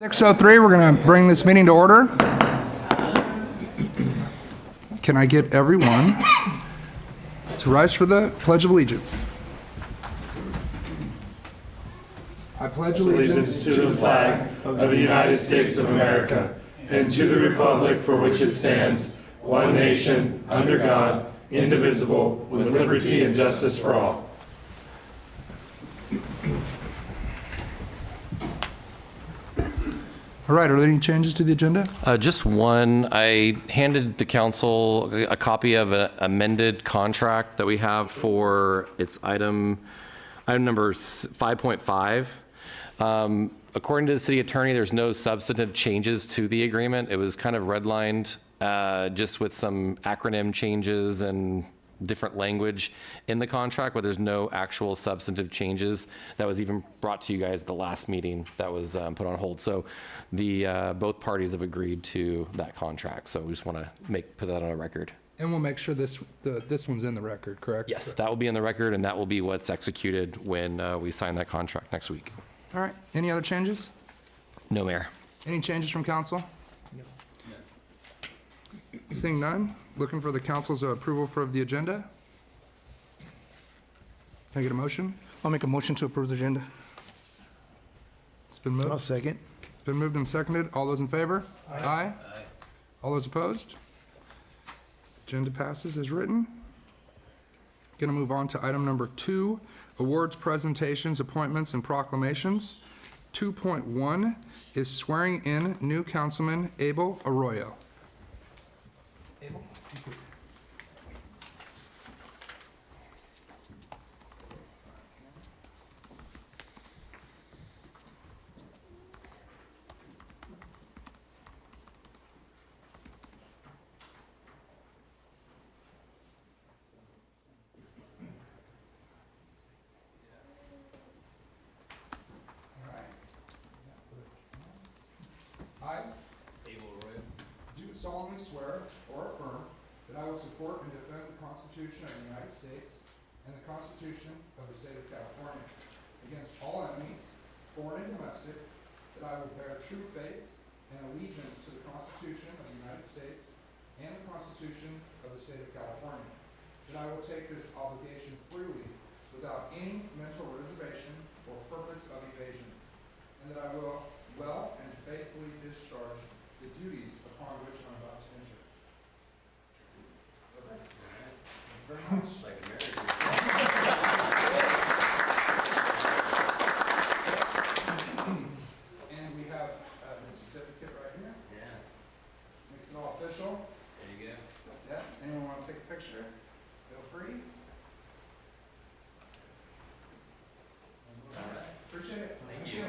6:03, we're going to bring this meeting to order. Can I get everyone to rise for the Pledge of Allegiance? I pledge Allegiance to the flag of the United States of America and to the republic for which it stands, one nation, under God, indivisible, with liberty and justice for all. All right, are there any changes to the agenda? Just one. I handed the council a copy of an amended contract that we have for its item number 5.5. According to the city attorney, there's no substantive changes to the agreement. It was kind of redlined just with some acronym changes and different language in the contract, but there's no actual substantive changes. That was even brought to you guys at the last meeting that was put on hold. So the both parties have agreed to that contract. So we just want to put that on a record. And we'll make sure this one's in the record, correct? Yes, that will be in the record, and that will be what's executed when we sign that contract next week. All right, any other changes? No, Mayor. Any changes from council? No. Seeing none, looking for the council's approval for the agenda. Can I get a motion? I'll make a motion to approve the agenda. It's been moved. I'll second. It's been moved and seconded. All those in favor? Aye. All those opposed? Agenda passes as written. Going to move on to item number 2, awards, presentations, appointments, and proclamations. 2.1 is swearing in new councilman Abel Arroyo. Abel? I, Abel Arroyo, do solemnly swear or affirm that I will support and defend the Constitution of the United States and the Constitution of the State of California against all enemies, foreign and domestic, that I will bear true faith and allegiance to the Constitution of the United States and the Constitution of the State of California, that I will take this obligation freely without any mental reservation or purpose of evasion, and that I will well and faithfully discharge the duties upon which I'm about to enter. Thank you very much. like to marry you. And we have the certificate right here. Yeah, Makes it all official. there you go. Yeah. Anyone want to take a picture? Feel free. All right. Appreciate it. Thank you.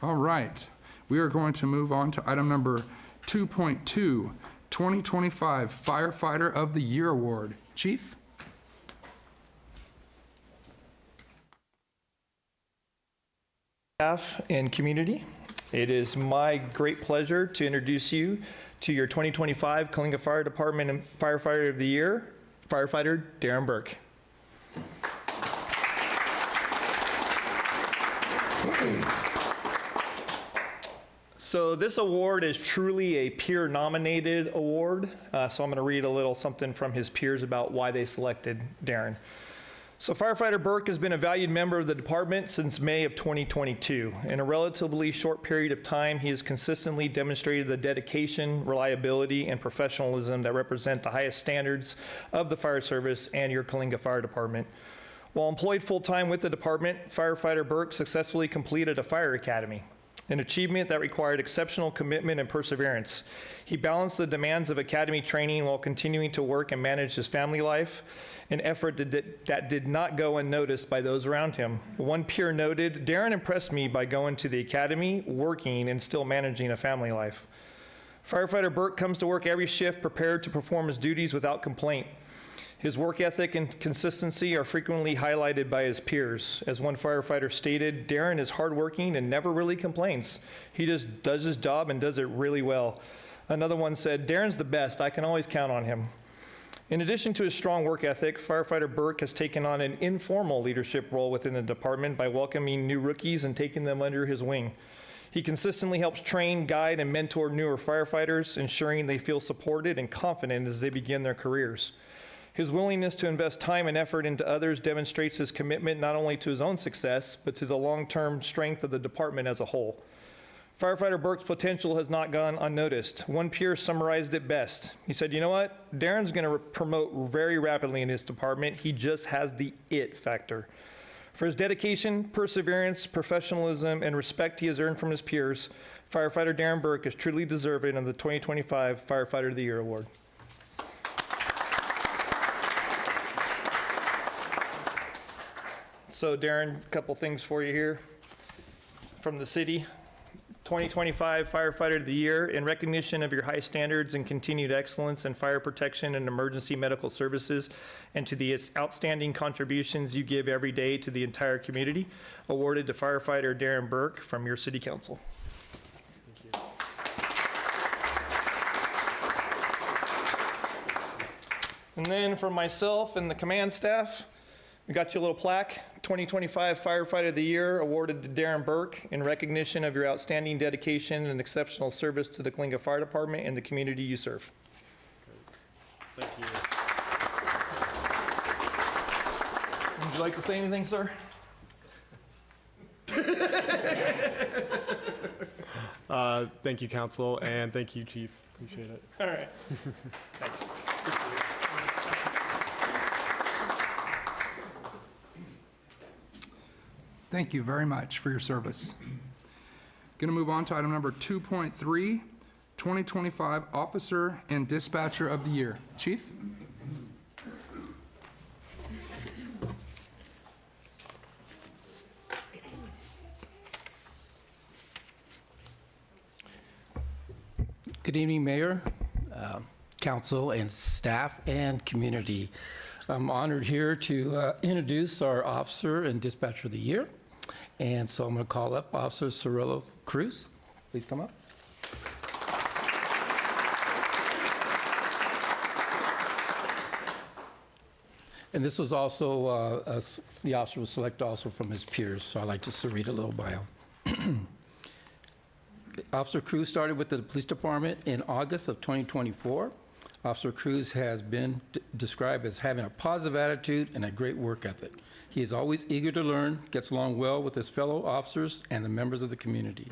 All right. We are going to move on to item number 2.2, 2025 Firefighter of the Year Award. Chief? Staff and community, it is my great pleasure to introduce you to your 2025 Coalinga Fire Department Firefighter of the Year, Firefighter Darren Burke. So this award is truly a peer-nominated award. So I'm going to read a little something from his peers about why they selected Darren. So Firefighter Burke has been a valued member of the department since May of 2022. In a relatively short period of time, he has consistently demonstrated the dedication, reliability, and professionalism that represent the highest standards of the fire service and your Coalinga Fire Department. While employed full-time with the department, Firefighter Burke successfully completed a fire academy, an achievement that required exceptional commitment and perseverance. He balanced the demands of academy training while continuing to work and manage his family life, an effort that did not go unnoticed by those around him. One peer noted, "Darren impressed me by going to the academy, working, and still managing a family life." Firefighter Burke comes to work every shift prepared to perform his duties without complaint. His work ethic and consistency are frequently highlighted by his peers. As one firefighter stated, Darren is hardworking and never really complains. He just does his job and does it really well. Another one said, Darren's the best. I can always count on him. In addition to his strong work ethic, Firefighter Burke has taken on an informal leadership role within the department by welcoming new rookies and taking them under his wing. He consistently helps train, guide, and mentor newer firefighters, ensuring they feel supported and confident as they begin their careers. His willingness to invest time and effort into others demonstrates his commitment not only to his own success, but to the long-term strength of the department as a whole. Firefighter Burke's potential has not gone unnoticed. One peer summarized it best. He said, you know what? Darren's going to promote very rapidly in his department. He just has the it factor. For his dedication, perseverance, professionalism, and respect he has earned from his peers, Firefighter Darren Burke is truly deserving of the 2025 Firefighter of the Year Award. So Darren, a couple things for you here from the city. 2025 Firefighter of the Year, in recognition of your high standards and continued excellence in fire protection and emergency medical services, and to the outstanding contributions you give every day to the entire community, awarded to Firefighter Darren Burke from your city council. And then for myself and the command staff, we got you a little plaque, 2025 Firefighter of the Year, awarded to Darren Burke in recognition of your outstanding dedication and exceptional service to the Calinga Fire Department and the community you serve. Thank you. Would you like to say anything, sir? Thank you, Council, and thank you, Chief. Appreciate it. All right. Thanks. Thank you very much for your service. Going to move on to item number 2.3, 2025 Officer and Dispatcher of the Year. Chief? Good evening, Mayor, Council, and staff, and community. I'm honored here to introduce our Officer and Dispatcher of the Year. And so I'm going to call up Officer Cirillo Cruz. Please come up. And this was also, the officer was selected also from his peers, so I'd like just to read a little bio. Officer Cruz started with the police department in August of 2024. Officer Cruz has been described as having a positive attitude and a great work ethic. He is always eager to learn, gets along well with his fellow officers and the members of the community.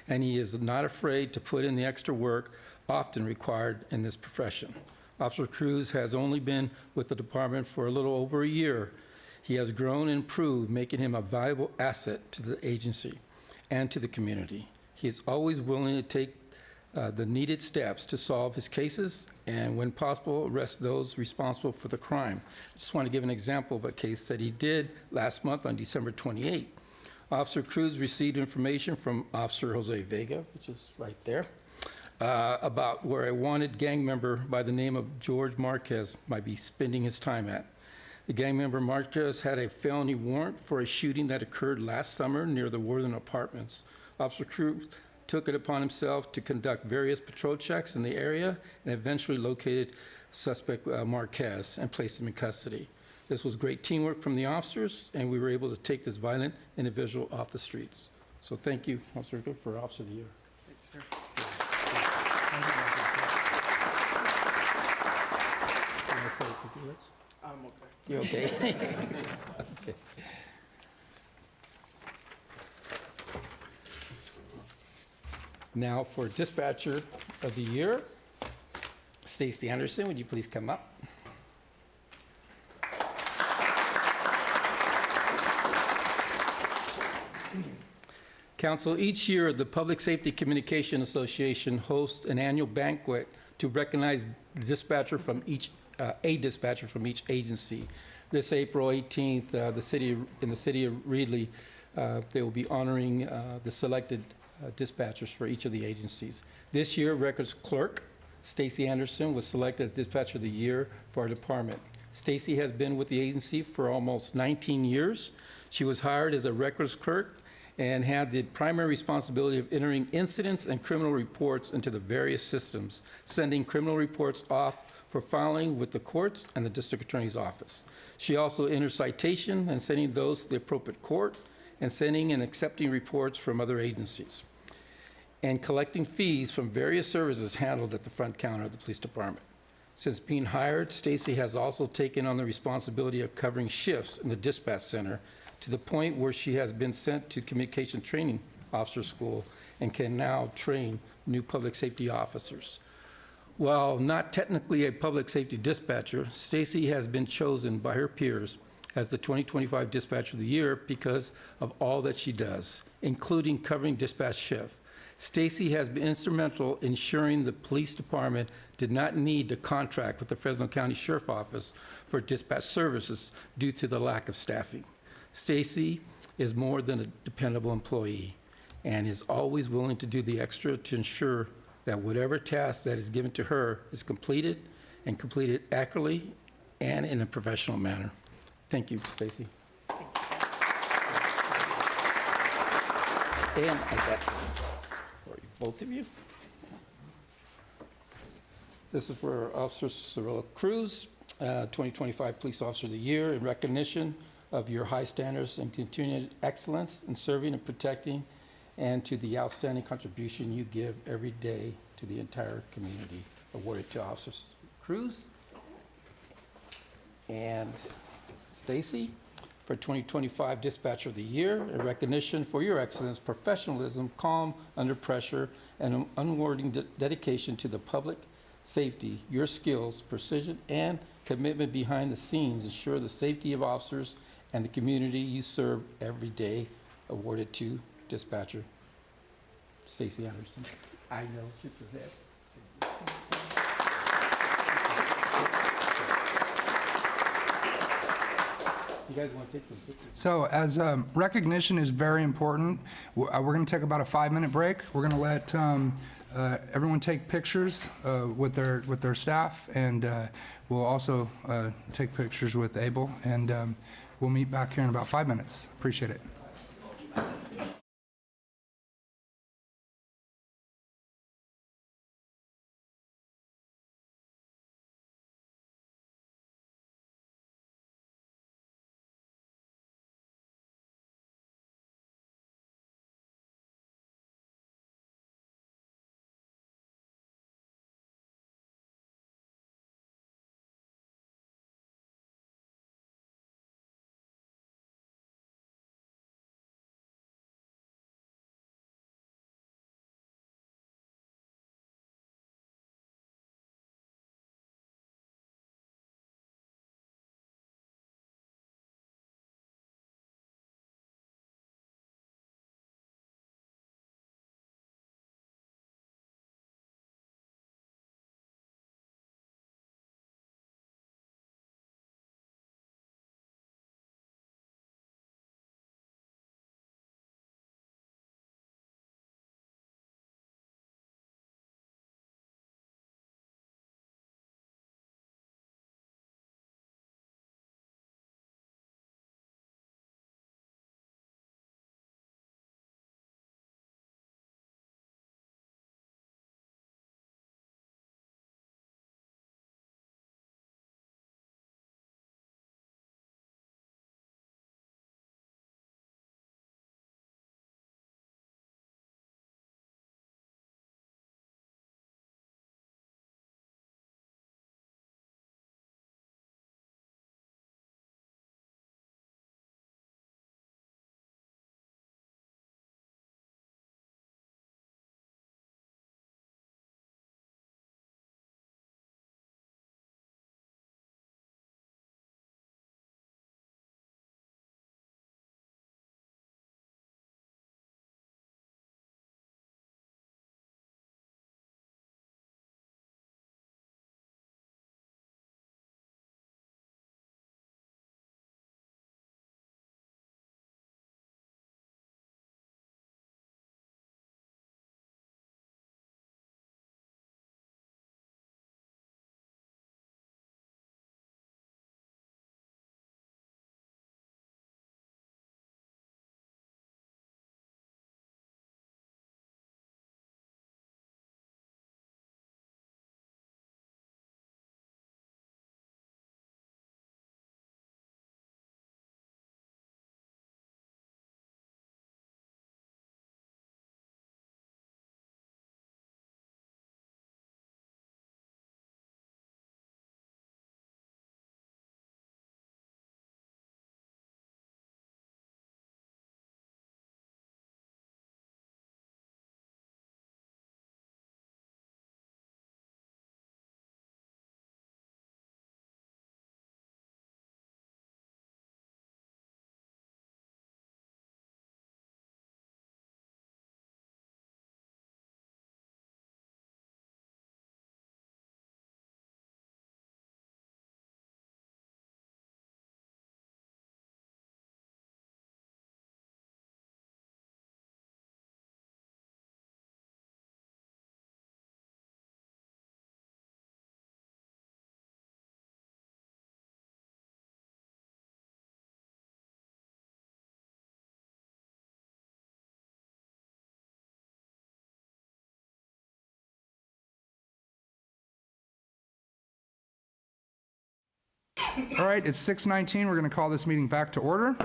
And he is not afraid to put in the extra work often required in this profession. Officer Cruz has only been with the department for a little over a year. He has grown and improved, making him a valuable asset to the agency and to the community. He is always willing to take the needed steps to solve his cases and, when possible, arrest those responsible for the crime. I just want to give an example of a case that he did last month on December 28. Officer Cruz received information from Officer Jose Vega, which is right there, about where a wanted gang member by the name of George Marquez might be spending his time at. The gang member Marquez had a felony warrant for a shooting that occurred last summer near the Worthing Apartments. Officer Cruz took it upon himself to conduct various patrol checks in the area and eventually located suspect Marquez and placed him in custody. This was great teamwork from the officers, and we were able to take this violent individual off the streets. So thank you, Officer Good, for Officer of the Year. Thank you, sir. I'm okay. You okay? Okay. Now for Dispatcher of the Year, Stacy Anderson, would you please come up? Council, each year the Public Safety Communication Association hosts an annual banquet to recognize dispatcher from each, a dispatcher from each agency. This April 18th, in the city of Reedley, they will be honoring the selected dispatchers for each of the agencies. This year, Records Clerk Stacy Anderson was selected as Dispatcher of the Year for our department. Stacy has been with the agency for almost 19 years. She was hired as a records clerk and had the primary responsibility of entering incidents and criminal reports into the various systems, sending criminal reports off for filing with the courts and the district attorney's office. She also enters citation and sending those to the appropriate court, and sending and accepting reports from other agencies, and collecting fees from various services handled at the front counter of the police department. Since being hired, Stacy has also taken on the responsibility of covering shifts in the dispatch center, to the point where she has been sent to communication training officer school and can now train new public safety officers. While not technically a public safety dispatcher, Stacy has been chosen by her peers as the 2025 Dispatcher of the Year because of all that she does, including covering dispatch shift. Stacy has been instrumental in ensuring the police department did not need to contract with the Fresno County Sheriff Office for dispatch services due to the lack of staffing. Stacy is more than a dependable employee and is always willing to do the extra to ensure that whatever task that is given to her is completed, and completed accurately and in a professional manner. Thank you, Stacy. And I got some for you, both of you. This is for Officer Cirilla Cruz, 2025 Police Officer of the Year, in recognition of your high standards and continued excellence in serving and protecting, and to the outstanding contribution you give every day to the entire community. Awarded to Officer Cruz. And Stacy, for 2025 Dispatcher of the Year, in recognition for your excellence, professionalism, calm under pressure, and unwavering dedication to the public safety. Your skills, precision, and commitment behind the scenes ensure the safety of officers and the community you serve every day. Awarded to Dispatcher Stacy Anderson. I know, shits his head. You guys want to take some pictures? So as recognition is very important, we're going to take about a 5-minute break. We're going to let everyone take pictures with their staff, and we'll also take pictures with Abel, and we'll meet back here in about 5 minutes. Appreciate it. All right, it's 6:19. We're going to call this meeting back to order.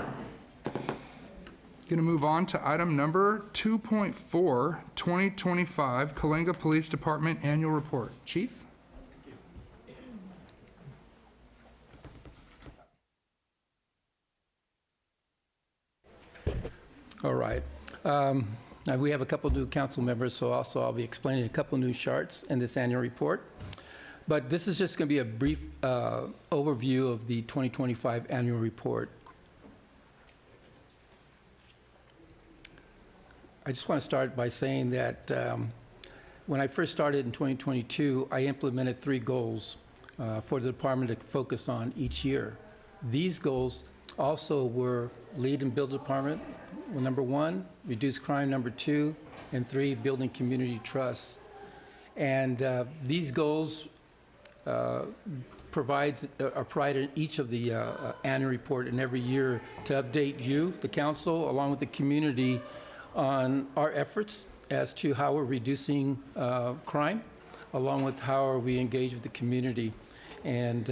Going to move on to item number 2.4, 2025 Coalinga Police Department Annual Report. Chief? All right. Now, we have a couple new council members, so also I'll be explaining a couple new charts in this annual report. But this is just going to be a brief overview of the 2025 annual report. I just want to start by saying that when I first started in 2022, I implemented 3 goals for the department to focus on each year. These goals also were lead and build department, well, number 1, reduce crime, number 2, and 3, building community trust. And these goals are provided in each of the annual report and every year to update you, the council, along with the community on our efforts as to how we're reducing crime, along with how are we engaged with the community, and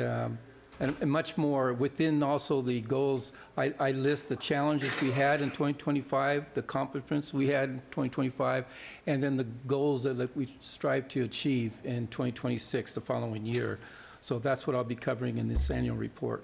much more. Within also the goals, I list the challenges we had in 2025, the accomplishments we had in 2025, and then the goals that we strive to achieve in 2026, the following year. So that's what I'll be covering in this annual report.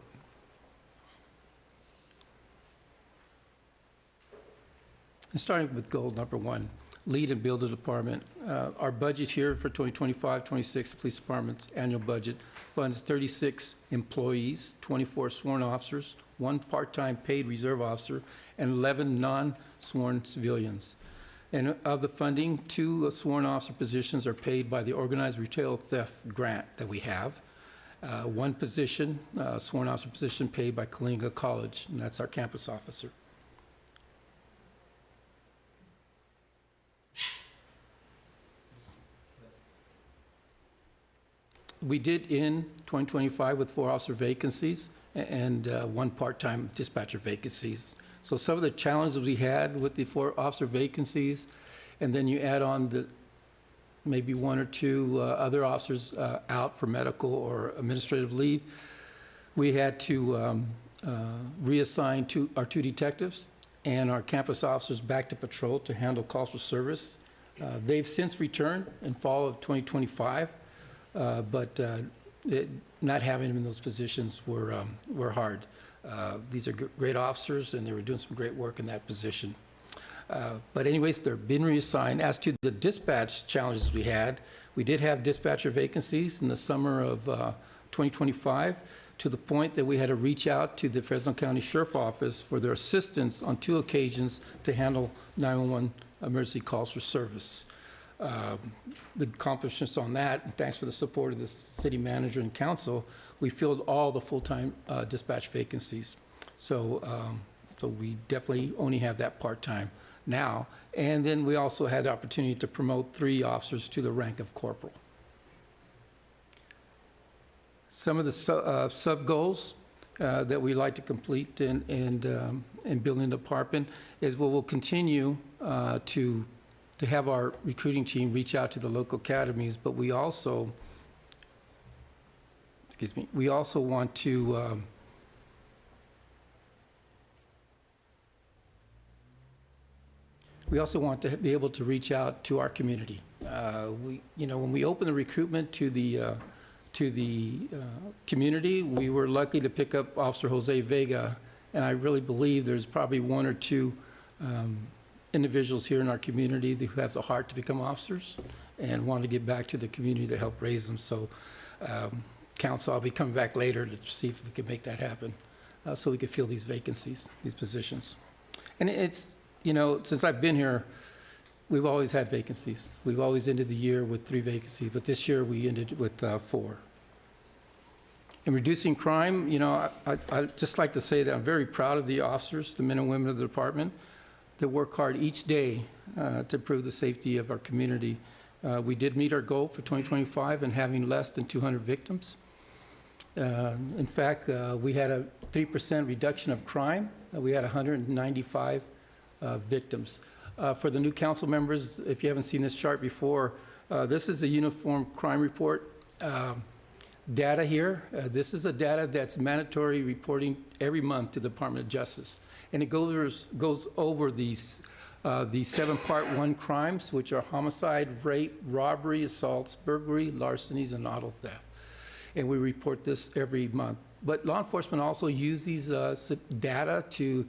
And starting with goal number 1, lead and build a department. Our budget here for 2025-26, the police department's annual budget funds 36 employees, 24 sworn officers, 1 part-time paid reserve officer, and 11 non-sworn civilians. And of the funding, 2 sworn officer positions are paid by the organized retail theft grant that we have. 1 position, sworn officer position, paid by Coalinga College, and that's our campus officer. We did end 2025 with 4 officer vacancies and 1 part-time dispatcher vacancies. So some of the challenges we had with the 4 officer vacancies, and then you add on the maybe 1 or 2 other officers out for medical or administrative leave, we had to reassign our 2 detectives and our campus officers back to patrol to handle calls for service. They've since returned in fall of 2025. But not having them in those positions were hard. These are great officers, and they were doing some great work in that position. But anyways, they're been reassigned. As to the dispatch challenges we did have dispatcher vacancies in the summer of 2025, to the point that we had to reach out to the Fresno County Sheriff Office for their assistance on 2 occasions to handle 911 emergency calls for service. The accomplishments on that, and thanks for the support of the city manager and council, we filled all the full-time dispatch vacancies. So we definitely only have that part-time now. And then we also had the opportunity to promote 3 officers to the rank of corporal. Some of the sub-goals that we'd like to complete in building the department is we'll continue to have our recruiting team reach out to the local academies, but we also want to be able to reach out to our community. When we opened the recruitment to the community, we were lucky to pick up Officer Jose Vega, and I really believe there's probably 1 or 2 individuals here in our community who have the heart to become officers and want to get back to the community to help raise them. So, council, I'll be coming back later to see if we can make that happen, so we could fill these vacancies, these positions. And it's, since I've been here, we've always had vacancies. We've always ended the year with 3 vacancies, but this year we ended with 4. In reducing crime, I'd just like to say that I'm very proud of the officers, the men and women of the department, that work hard each day to improve the safety of our community. We did meet our goal for 2025 in having less than 200 victims. In fact, we had a 3% reduction of crime. We had 195 victims. For the new council members, if you haven't seen this chart before, this is a uniform crime report. data here. This is a data that's mandatory reporting every month to the Department of Justice. And it goes over these 7 Part 1 crimes, which are homicide, rape, robbery, assaults, burglary, larcenies, and auto theft. And we report this every month. But law enforcement also use these data to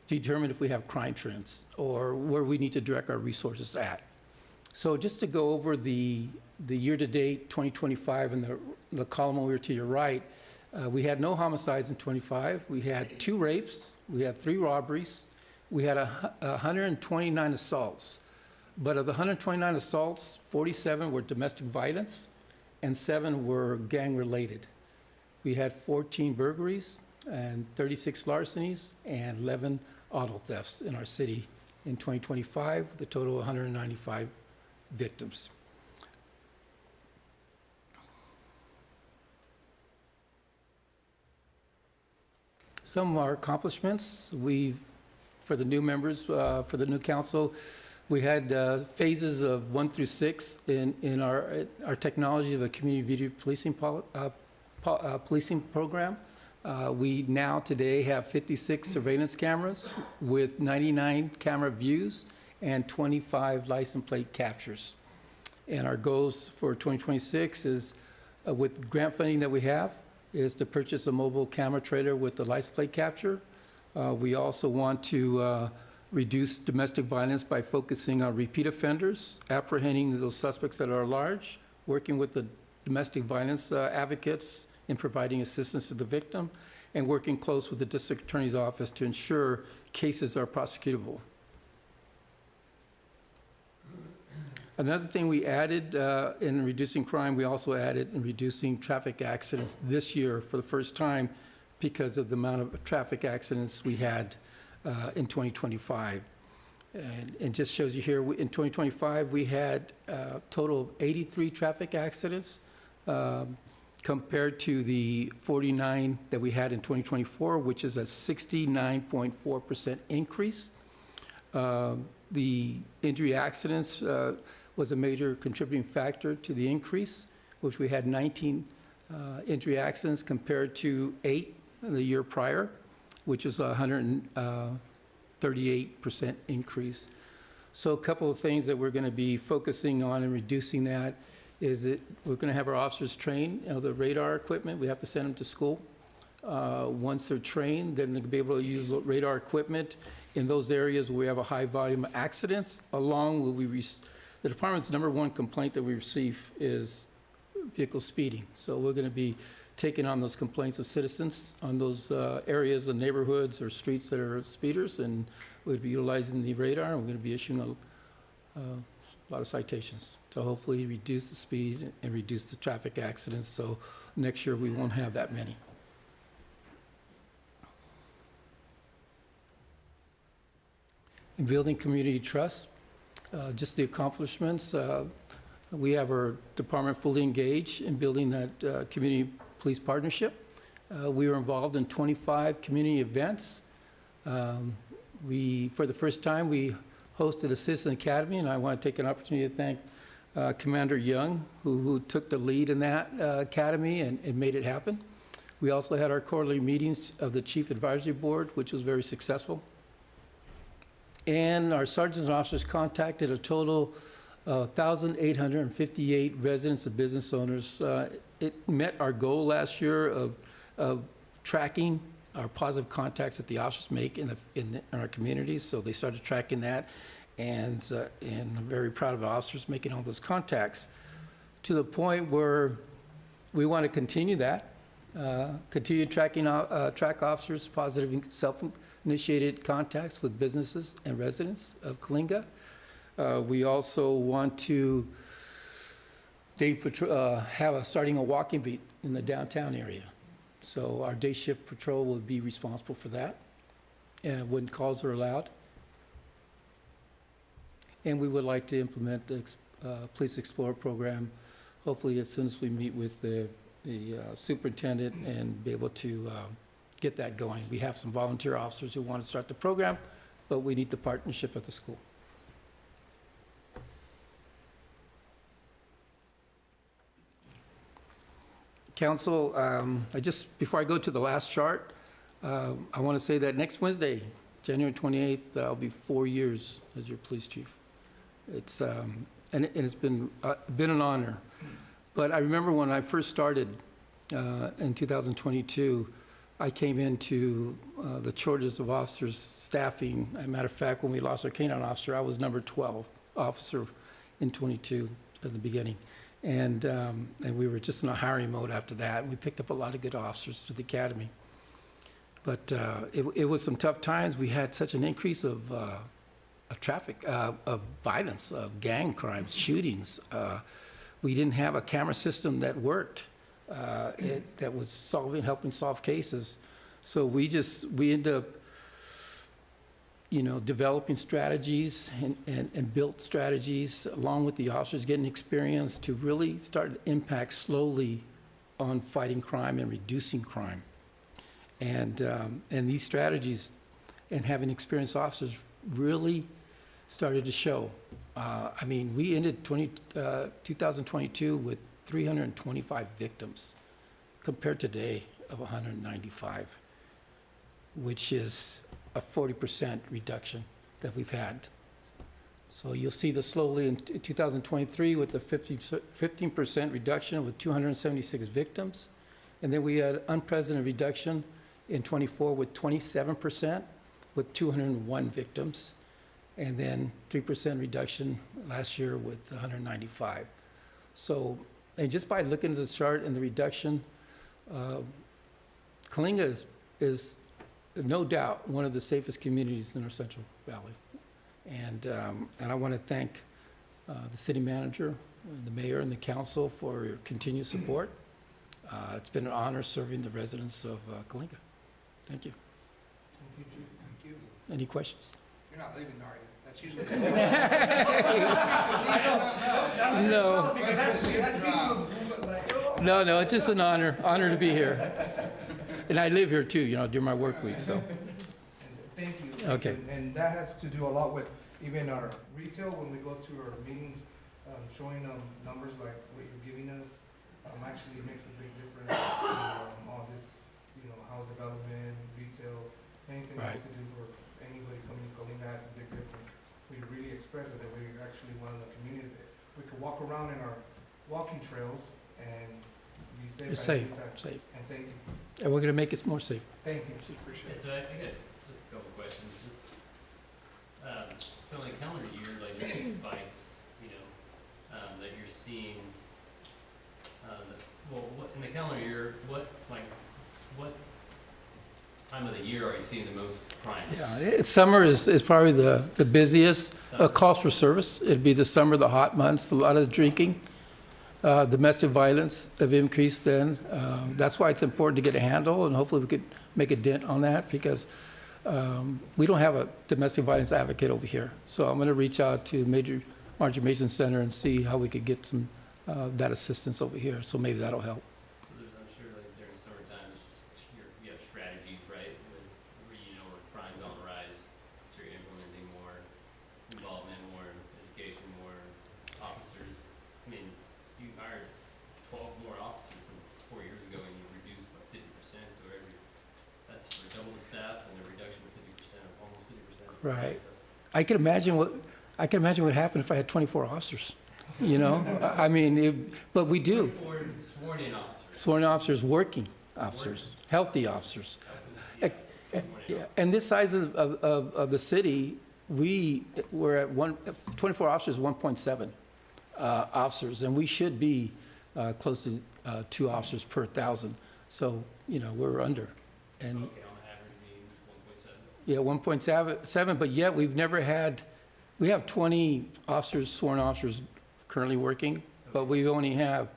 determine if we have crime trends or where we need to direct our resources at. So just to go over the year-to-date 2025 and the column over to your right, we had no homicides in 25. We had 2 rapes. We had 3 robberies. We had 129 assaults. But of the 129 assaults, 47 were domestic violence and 7 were gang-related. We had 14 burglaries and 36 larcenies and 11 auto thefts in our city in 2025, the total 195 victims. Some of our accomplishments, for the new members, for the new council, we had phases of 1 through 6 in our technology of a community video policing policing program. We now today have 56 surveillance cameras with 99 camera views and 25 license plate captures. And our goals for 2026 is, with grant funding that we have, is to purchase a mobile camera trailer with the license plate capture. We also want to reduce domestic violence by focusing on repeat offenders, apprehending those suspects that are large, working with the domestic violence advocates in providing assistance to the victim, and working close with the district attorney's office to ensure cases are prosecutable. Another thing we added in reducing crime, we also added in reducing traffic accidents this year for the first time because of the amount of traffic accidents we had in 2025. And it just shows you here, in 2025, we had a total of 83 traffic accidents compared to the 49 that we had in 2024, which is a 69.4% increase. The injury accidents was a major contributing factor to the increase, which we had 19 injury accidents compared to 8 the year prior, which is a 138% increase. So a couple of things that we're going to be focusing on and reducing that is that we're going to have our officers train, the radar equipment. We have to send them to school. Once they're trained, then they'll be able to use radar equipment in those areas where we have a high volume of accidents, along with the department's #1 complaint that we receive is vehicle speeding. So we're going to be taking on those complaints of citizens on those areas and neighborhoods or streets that are speeders, and we'll be utilizing the radar, and we're going to be issuing a lot of citations to hopefully reduce the speed and reduce the traffic accidents, so next year we won't have that many. In building community trust, just the accomplishments, we have our department fully engaged in building that community police partnership. We were involved in 25 community events. For the first time, we hosted a Citizen Academy, and I want to take an opportunity to thank Commander Young, who took the lead in that academy and made it happen. We also had our quarterly meetings of the Chief Advisory Board, which was very successful. And our sergeants and officers contacted a total of 1,858 residents and business owners. It met our goal last year of tracking our positive contacts that the officers make in our communities. So they started tracking that, and I'm very proud of the officers making all those contacts to the point where we want to continue that, continue tracking track officers' positive self-initiated contacts with businesses and residents of Coalinga. We also want to starting a walking beat in the downtown area. So our day shift patrol will be responsible for that when calls are allowed. And we would like to implement the Police Explorer program, hopefully as soon as we meet with the superintendent and be able to get that going. We have some volunteer officers who want to start the program, but we need the partnership at the school. Council, before I go to the last chart, I want to say that next Wednesday, January 28th, I'll be 4 years as your police chief. It's, and it's been an honor. But I remember when I first started in 2022, I came into the shortage of officers staffing. As a matter of fact, when we lost our canine officer, I was number 12 officer in 22 at the beginning. And we were just in a hiring mode after that. We picked up a lot of good officers through the academy. But it was some tough times. We had such an increase of traffic, of violence, of gang crimes, shootings. We didn't have a camera system that worked, that was helping solve cases. So we ended up, developing strategies and built strategies along with the officers getting experience to really start to impact slowly on fighting crime and reducing crime. And these strategies and having experienced officers really started to show. We ended 2022 with 325 victims compared to today of 195, which is a 40% reduction that we've had. So you'll see this slowly in 2023 with the 15% reduction with 276 victims. And then we had unprecedented reduction in 24 with 27% with 201 victims. And then 3% reduction last year with 195. So, and just by looking at the chart and the reduction, Coalinga is no doubt one of the safest communities in our Central Valley. And I want to thank the city manager, the mayor, and the council for your continued support. It's been an honor serving the residents of Coalinga. Thank you. Thank you, Chief. Thank you. Any questions? You're not leaving, are you? That's usually. No. No, it's just an honor to be here. And I live here too, during my work week, so. Thank you. Okay. And that has to do a lot with even our retail, when we go to our meetings, showing them numbers like what you're giving us, actually makes a big difference. All this, house development, retail, anything that has to do for anybody coming to Coalinga has a big difference. We really express it that we're actually one of the communities that we could walk around in our walking trails and be safe. It's at any safe, time. safe. And thank you. And we're going to make it more safe. Thank you. Appreciate it. So I got just a couple questions. So in the calendar year, like these spikes, that you're seeing, in the calendar year, what time of the year are you seeing the most crime? Yeah, summer is probably the busiest. Calls for service, it'd be the summer, the hot months, a lot of drinking. Domestic violence have increased then. That's why it's important to get a handle, and hopefully we could make a dent on that, because we don't have a domestic violence advocate over here. So I'm going to reach out to Marjorie Mason Center and see how we could get some that assistance over here. So maybe that'll help. So there's, I'm sure, like during summertime, you have strategies, right, where crime's on the rise, so you're implementing more involvement, more education, more officers. I mean, you hired 12 more officers since 4 years ago, and you reduced by 50%. So that's for double the staff and a reduction of 50%, almost 50%. Right. I can imagine what happened if I had 24 officers. But we do. Sworn in officers. Sworn officers, working officers, healthy officers. And this size of the city, we're at 24 officers, 1.7 officers, and we should be close to 2 officers per 1,000. So, we're under. And Okay, on the average being 1.7. yeah, 1.7, but yet we have 20 officers, sworn officers currently working, but we only have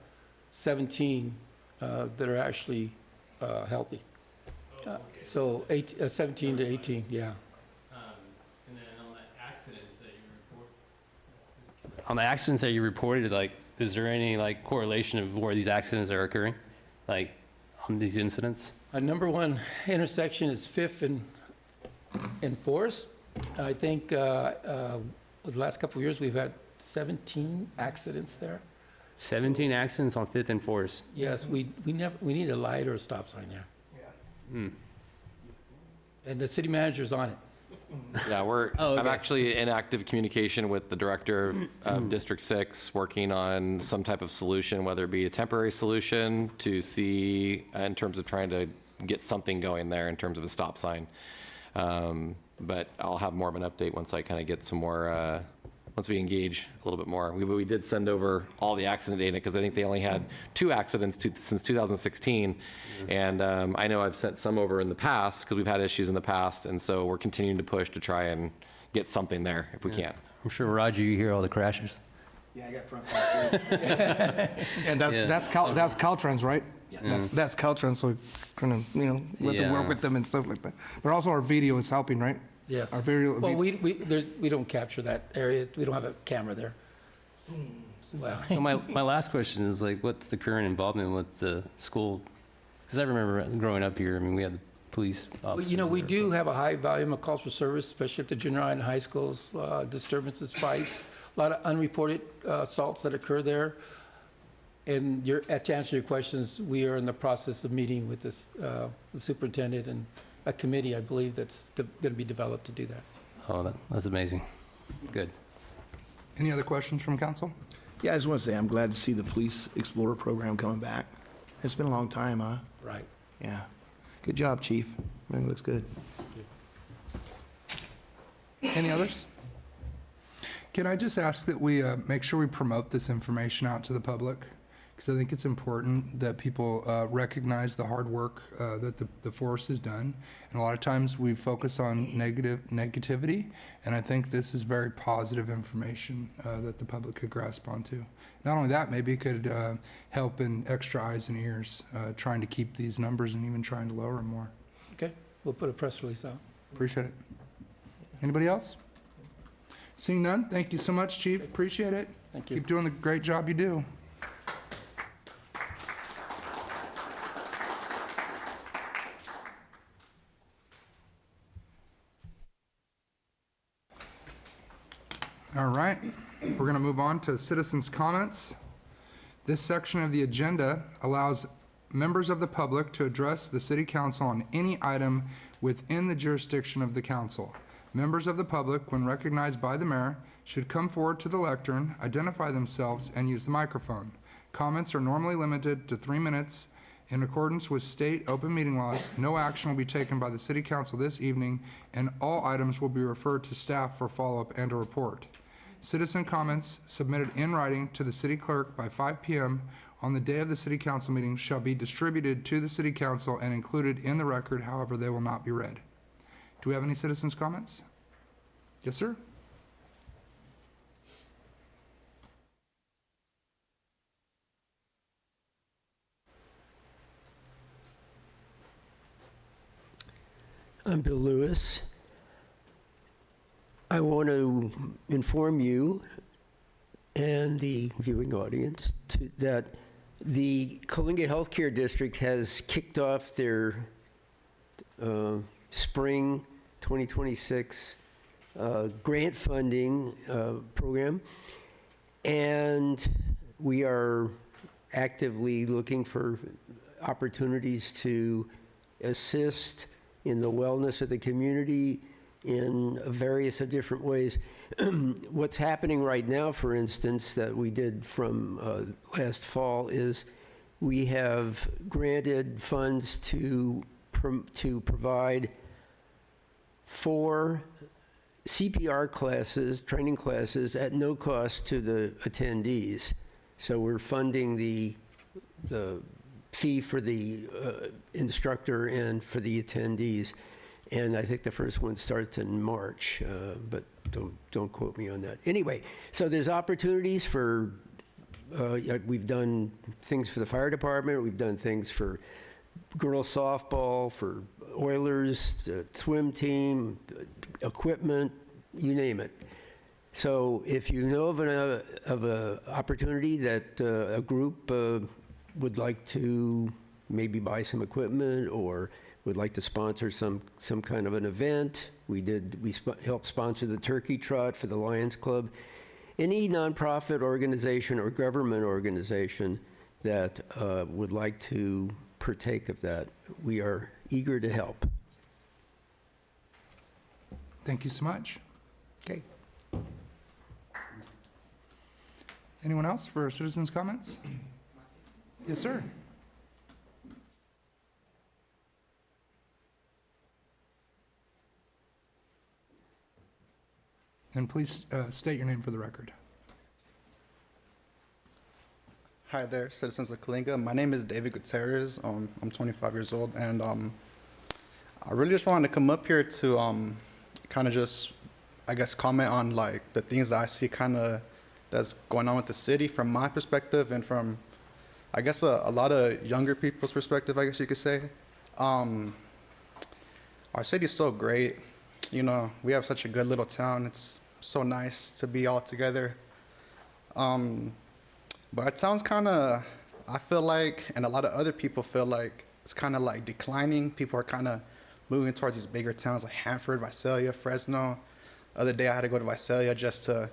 17 that are actually healthy. Okay. So 17 to 18, yeah. And then on the accidents that you report. On the accidents that you reported, like, is there any correlation of where these accidents are occurring, on these incidents? Number one intersection is 5th and Forest. I think the last couple of years we've had 17 accidents there. 17 accidents on 5th and Forest. Yes, we need a light or a stop sign, yeah. Hmm. And the city manager's on it. Yeah, Oh, I'm okay. actually in active communication with the director of District 6, working on some type of solution, whether it be a temporary solution to see in terms of trying to get something going there in terms of a stop sign. But I'll have more of an update once I kind of get some more, once we engage a little bit more. We did send over all the accident data because I think they only had 2 accidents since 2016. And I know I've sent some over in the past because we've had issues in the past. And so we're continuing to push to try and get something there if we can. I'm sure, Roger, you hear all the crashes. Yeah, I got front. And Yeah. that's Caltrans, right? That's Caltrans, so kind of, we have to Yeah. work with them and stuff like that. But also our video is helping, right? Yes. Our video. Well, we don't capture that area. We don't have a camera there. Well, So my last question is like, what's the current involvement with the school? Because I remember growing up here, I mean, we had the police officers. you know, we there, do have a high volume of calls for service, especially at the junior high and high schools, disturbances, fights, a lot of unreported assaults that occur there. And to answer your questions, we are in the process of meeting with the superintendent and a committee, I believe, that's going to be developed to do that. Oh, that's amazing. Good. Any other questions from council? Yeah, I just want to say I'm glad to see the Police Explorer program coming back. It's been a long time, huh? Right. Yeah. Good job, Chief. Everything looks good. Any others? Can I just ask that we make sure we promote this information out to the public? Because I think it's important that people recognize the hard work that the force has done. And a lot of times we focus on negativity, and I think this is very positive information that the public could grasp onto. Not only that, maybe it could help in extra eyes and ears, trying to keep these numbers and even trying to lower them more. Okay, we'll put a press release out. Appreciate it. Anybody else? Seeing none, thank you so much, Chief. Appreciate it. Thank you. Keep doing the great job you do. All right, we're going to move on to citizens' comments. This section of the agenda allows members of the public to address the city council on any item within the jurisdiction of the council. Members of the public, when recognized by the mayor, should come forward to the lectern, identify themselves, and use the microphone. Comments are normally limited to 3 minutes. In accordance with state open meeting laws, no action will be taken by the city council this evening, and all items will be referred to staff for follow-up and a report. Citizen comments submitted in writing to the city clerk by 5 p.m. on the day of the city council meeting shall be distributed to the city council and included in the record, however, they will not be read. Do we have any citizens' comments? Yes, sir? I'm Bill Lewis. I want to inform you and the viewing audience that the Coalinga Healthcare District has kicked off their spring 2026 grant funding program, and we are actively looking for opportunities to assist in the wellness of the community in various different ways. What's happening right now, for instance, that we did from last fall is we have granted funds to provide 4 CPR classes, training classes, at no cost to the attendees. So we're funding the fee for the instructor and for the attendees. And I think the first one starts in March, but don't quote me on that. Anyway, so there's opportunities for, we've done things for the fire department, we've done things for girls softball, for Oilers, swim team, equipment, you name it. So if you know of an opportunity that a group would like to maybe buy some equipment or would like to sponsor some kind of an event, we helped sponsor the Turkey Trot for the Lions Club. any nonprofit organization or government organization that would like to partake of that, we are eager to help. Thank you so much. Okay. Anyone else for citizens' comments? Yes, sir. And please state your name for the record. Hi there, citizens of Kalinga. My name is David Gutierrez. I'm 25 years old, and I really just wanted to come up here to kind of just, I guess, comment on like the things that I see kind of that's going on with the city from my perspective and from, I guess, a lot of younger people's perspective, I guess you could say. Our city's so great. You know, we have such a good little town. It's so nice to be all together. But our town's kind of, I feel like, and a lot of other people feel like, it's kind of like declining. People are kind of moving towards these bigger towns like Hanford, Visalia, Fresno. Other day I had to go to Visalia just to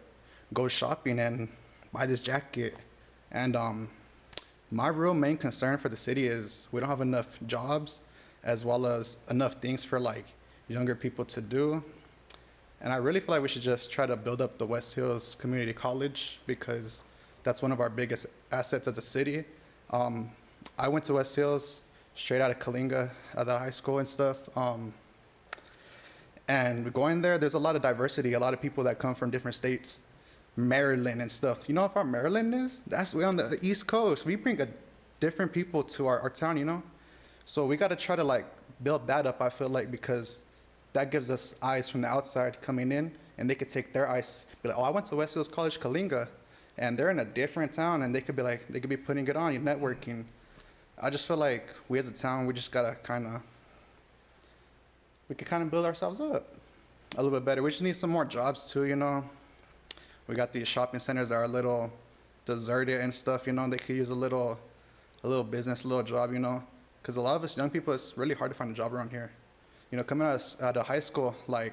go shopping and buy this jacket. And my real main concern for the city is we don't have enough jobs as well as enough things for like younger people to do. And I really feel like we should just try to build up the West Hills Community College because that's one of our biggest assets as a city. I went to West Hills straight out of Kalinga, at the high school and stuff. And going there, there's a lot of diversity, a lot of people that come from different states, Maryland and stuff. You know how far Maryland is? That's way on the East Coast. We bring different people to our town, you know? So we got to try to like build that up, I feel like, because that gives us eyes from the outside coming in, and they could take their eyes, be like, oh, I went to West Hills College, Kalinga, and they're in a different town, and they could be like, they could be putting it on, networking. I just feel like we as a town, we just gotta we could kind of build ourselves up a little bit better. We just need some more jobs too, you know? We got these shopping centers that are a little deserted and stuff, you know? They could use a little business, a little job, you know? Because a lot of us young people, it's really hard to find a job around here. You know, coming out of high school, like,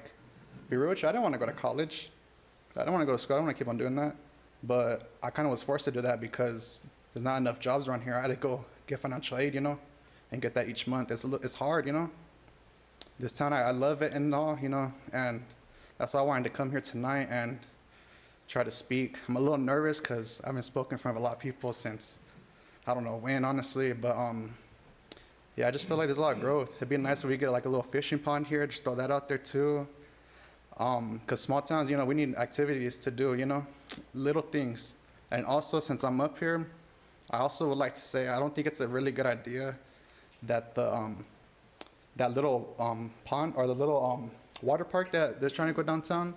be real with you, I didn't want to go to college. I didn't want to go to school. I don't want to keep on doing that. But I kind of was forced to do that because there's not enough jobs around here. I had to go get financial aid, you know, and get that each month. It's hard, you know. This town, I love it and all, you know, and that's why I wanted to come here tonight and try to speak. I'm a little nervous because I haven't spoken in front of a lot of people since, I don't know when, honestly, but yeah, I just feel like there's a lot of growth. It'd be nice if we get like a little fishing pond here, just throw that out there too. Because small towns, you know, we need activities to do, you know, little things. And also, since I'm up here, I also would like to say I don't think it's a really good idea that the that little pond or the little water park that's trying to go downtown,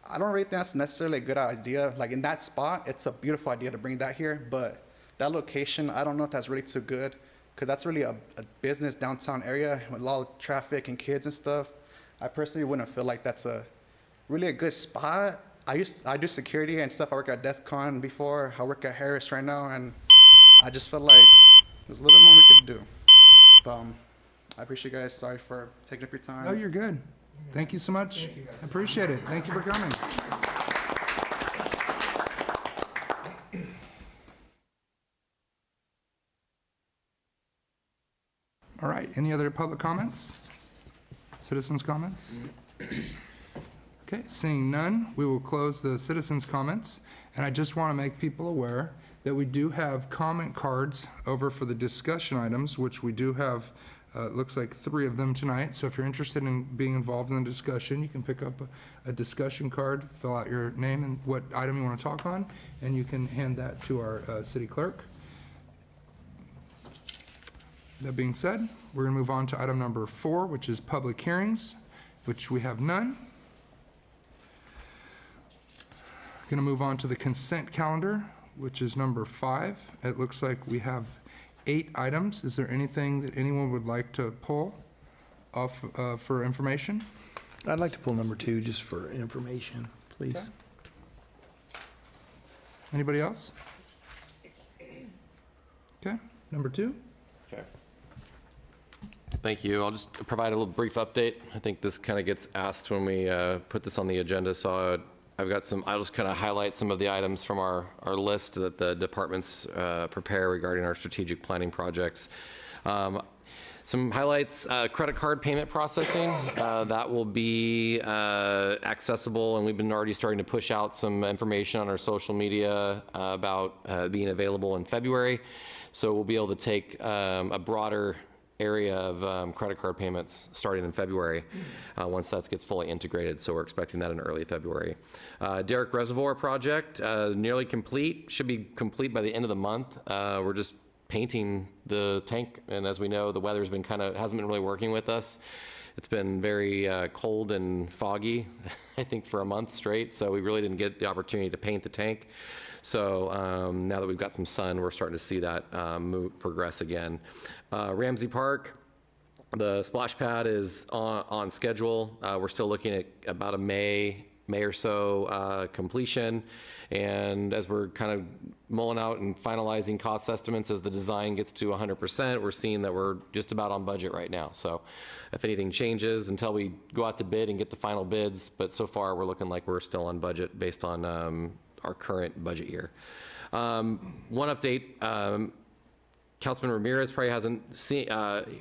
I don't really think that's necessarily a good idea. Like in that spot, it's a beautiful idea to bring that here, but that location, I don't know if that's really too good because that's really a business downtown area with a lot of traffic and kids and stuff. I personally wouldn't feel like that's really a good spot. I do security and stuff. I work at DEF CON before. I work at Harris right now, and I just felt like there's a little bit more we could do. But I appreciate you guys. Sorry for taking up your time. Oh, you're good. Thank you so much. Thank you, guys. I appreciate it. Thank you for coming. All right, any other public comments? Citizens' comments? Okay, seeing none, we will close the citizens' comments. And I just want to make people aware that we do have comment cards over for the discussion items, which we do have, it looks like 3 of them tonight. So if you're interested in being involved in the discussion, you can pick up a discussion card, fill out your name and what item you want to talk on, and you can hand that to our city clerk. That being said, we're going to move on to item number 4, which is public hearings, which we have none. Going to move on to the consent calendar, which is number 5. It looks like we have 8 items. Is there anything that anyone would like to pull off for information? I'd like to pull number 2 just for information, please. Okay. Anybody else? Okay, number 2. Okay. Thank you. I'll just provide a little brief update. I think this kind of gets asked when we put this on the agenda, so I've got some, I'll just kind of highlight some of the items from our list that the departments prepare regarding our strategic planning projects. Some highlights, credit card payment processing, that will be accessible, and we've been already starting to push out some information on our social media about being available in February. So we'll be able to take a broader area of credit card payments starting in February, once that gets fully integrated. So we're expecting that in early February. Derrick Reservoir project, nearly complete, should be complete by the end of the month. We're just painting the tank, and as we know, the weather's been hasn't been really working with us. It's been very cold and foggy, I think, for a month straight, so we really didn't get the opportunity to paint the tank. So now that we've got some sun, we're starting to see that progress again. Ramsey Park, the splash pad is on schedule. We're still looking at about a May or so completion. And as we're kind of mulling out and finalizing cost estimates as the design gets to 100%, we're seeing that we're just about on budget right now. So if anything changes until we go out to bid and get the final bids, but so far we're looking like we're still on budget based on our current budget year. One update, Councilman Ramirez probably hasn't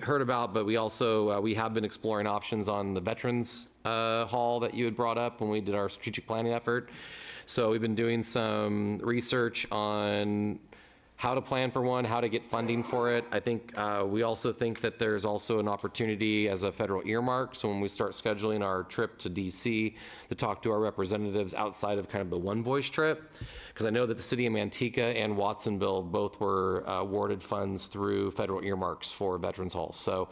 heard about, but we also, we have been exploring options on the Veterans Hall that you had brought up when we did our strategic planning effort. So we've been doing some research on how to plan for one, how to get funding for it. I think we also think that there's also an opportunity as a federal earmark. So when we start scheduling our trip to DC to talk to our representatives outside of kind of the One Voice trip, because I know that the city of Manteca and Watsonville both were awarded funds through federal earmarks for Veterans Halls. So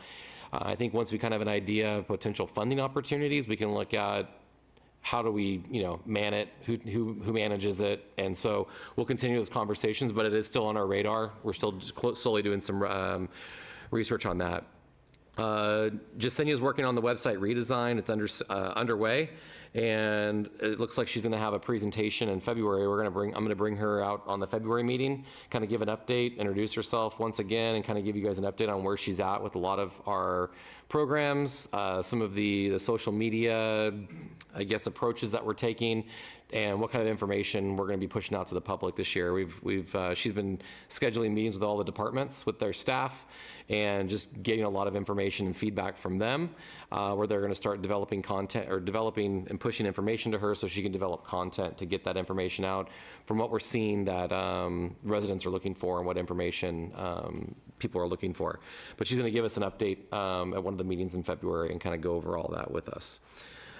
I think once we kind of have an idea of potential funding opportunities, we can look at how do we, man it, who manages it, and so we'll continue those conversations, but it is still on our radar. We're still just slowly doing some research on that. Jasenia is working on the website redesign. It's underway, and it looks like she's going to have a presentation in February. I'm going to bring her out on the February meeting, kind of give an update, introduce herself once again, and kind of give you guys an update on where she's at with a lot of our programs, some of the social media, I guess, approaches that we're taking, and what kind of information we're going to be pushing out to the public this year. She's been scheduling meetings with all the departments, with their staff, and just getting a lot of information and feedback from them, where they're going to start developing content, or developing and pushing information to her so she can develop content to get that information out from what we're seeing that residents are looking for and what information people are looking for. But she's going to give us an update at one of the meetings in February and kind of go over all that with us.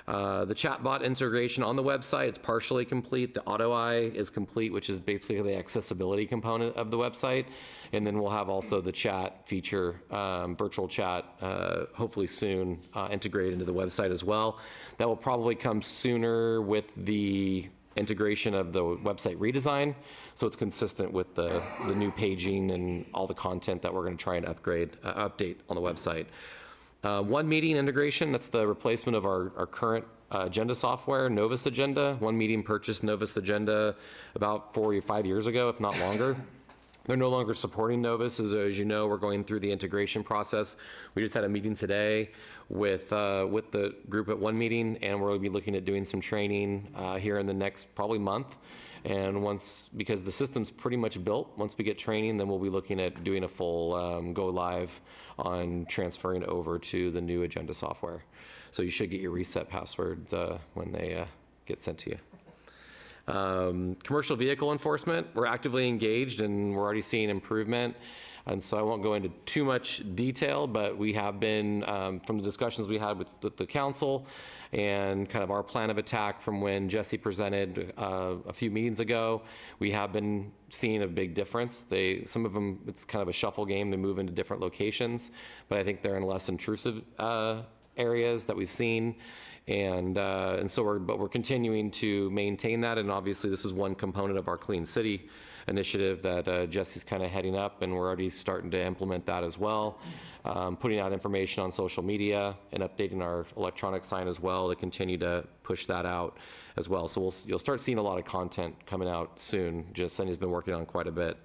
The chatbot integration on the website, it's partially complete. The AutoEye is complete, which is basically the accessibility component of the website. And then we'll have also the chat feature, virtual chat, hopefully soon integrated into the website as well. That will probably come sooner with the integration of the website redesign, so it's consistent with the new paging and all the content that we're going to try and update on the website. One Meeting integration, that's the replacement of our current agenda software, Novus Agenda. One Meeting purchased Novus Agenda about 4 or 5 years ago, if not longer. They're no longer supporting Novus. As you know, we're going through the integration process. We just had a meeting today with the group at One Meeting, and we'll be looking at doing some training here in the next probably month. And because the system's pretty much built, once we get training, then we'll be looking at doing a full go live on transferring over to the new agenda software. So you should get your reset passwords when they get sent to you. Commercial vehicle enforcement, we're actively engaged and we're already seeing improvement. And so I won't go into too much detail, but we have been, from the discussions we had with the council and kind of our plan of attack from when Jesse presented a few meetings ago, we have been seeing a big difference. Some of them, it's kind of a shuffle game. They move into different locations, but I think they're in less intrusive areas that we've seen. And so we're continuing to maintain that. And obviously this is one component of our Clean City initiative that Jesse's kind of heading up, and we're already starting to implement that as well. Putting out information on social media and updating our electronic sign as well to continue to push that out as well. So you'll start seeing a lot of content coming out soon. Jasenia's been working on quite a bit.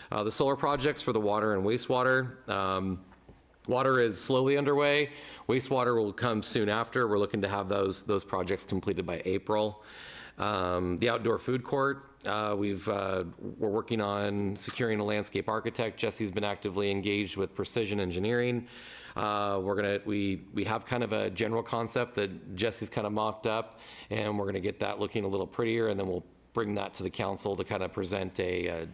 The solar projects for the water and wastewater. Water is slowly underway. Wastewater will come soon after. We're looking to have those projects completed by April. The outdoor food court, we're working on securing a landscape architect. Jesse's been actively engaged with Precision Engineering. We have kind of a general concept that Jesse's kind of mocked up, and we're gonna get that looking a little prettier, and then we'll bring that to the council to kind of present a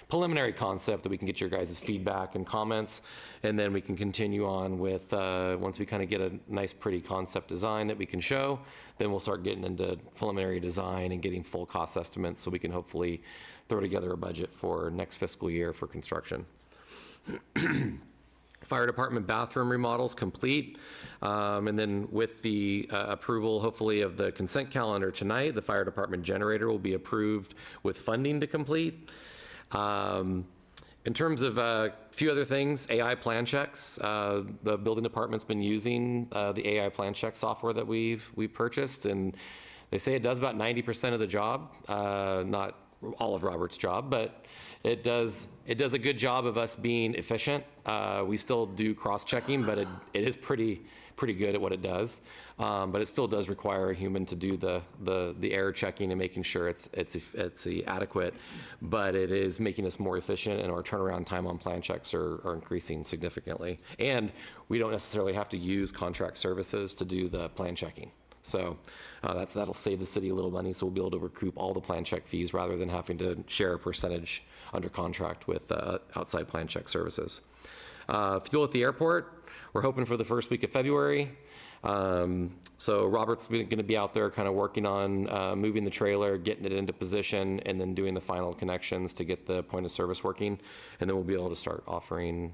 preliminary concept that we can get your guys' feedback and comments, and then we can continue on with, once we kind of get a nice pretty concept design that we can show, then we'll start getting into preliminary design and getting full cost estimates so we can hopefully throw together a budget for next fiscal year for construction. Fire department bathroom remodels complete. And then with the approval, hopefully, of the consent calendar tonight, the fire department generator will be approved with funding to complete. In terms of a few other things, AI plan checks, the building department's been using the AI plan check software that we've purchased, and they say it does about 90% of the job, not all of Robert's job, but it does a good job of us being efficient. We still do cross-checking, but it is pretty good at what it does. But it still does require a human to do the error checking and making sure it's adequate. But it is making us more efficient, and our turnaround time on plan checks are increasing significantly. And we don't necessarily have to use contract services to do the plan checking. So that'll save the city a little money, so we'll be able to recoup all the plan check fees rather than having to share a percentage under contract with outside plan check services. Fuel at the airport, we're hoping for the first week of February. So Robert's going to be out there kind of working on moving the trailer, getting it into position, and then doing the final connections to get the point of service working. And then we'll be able to start offering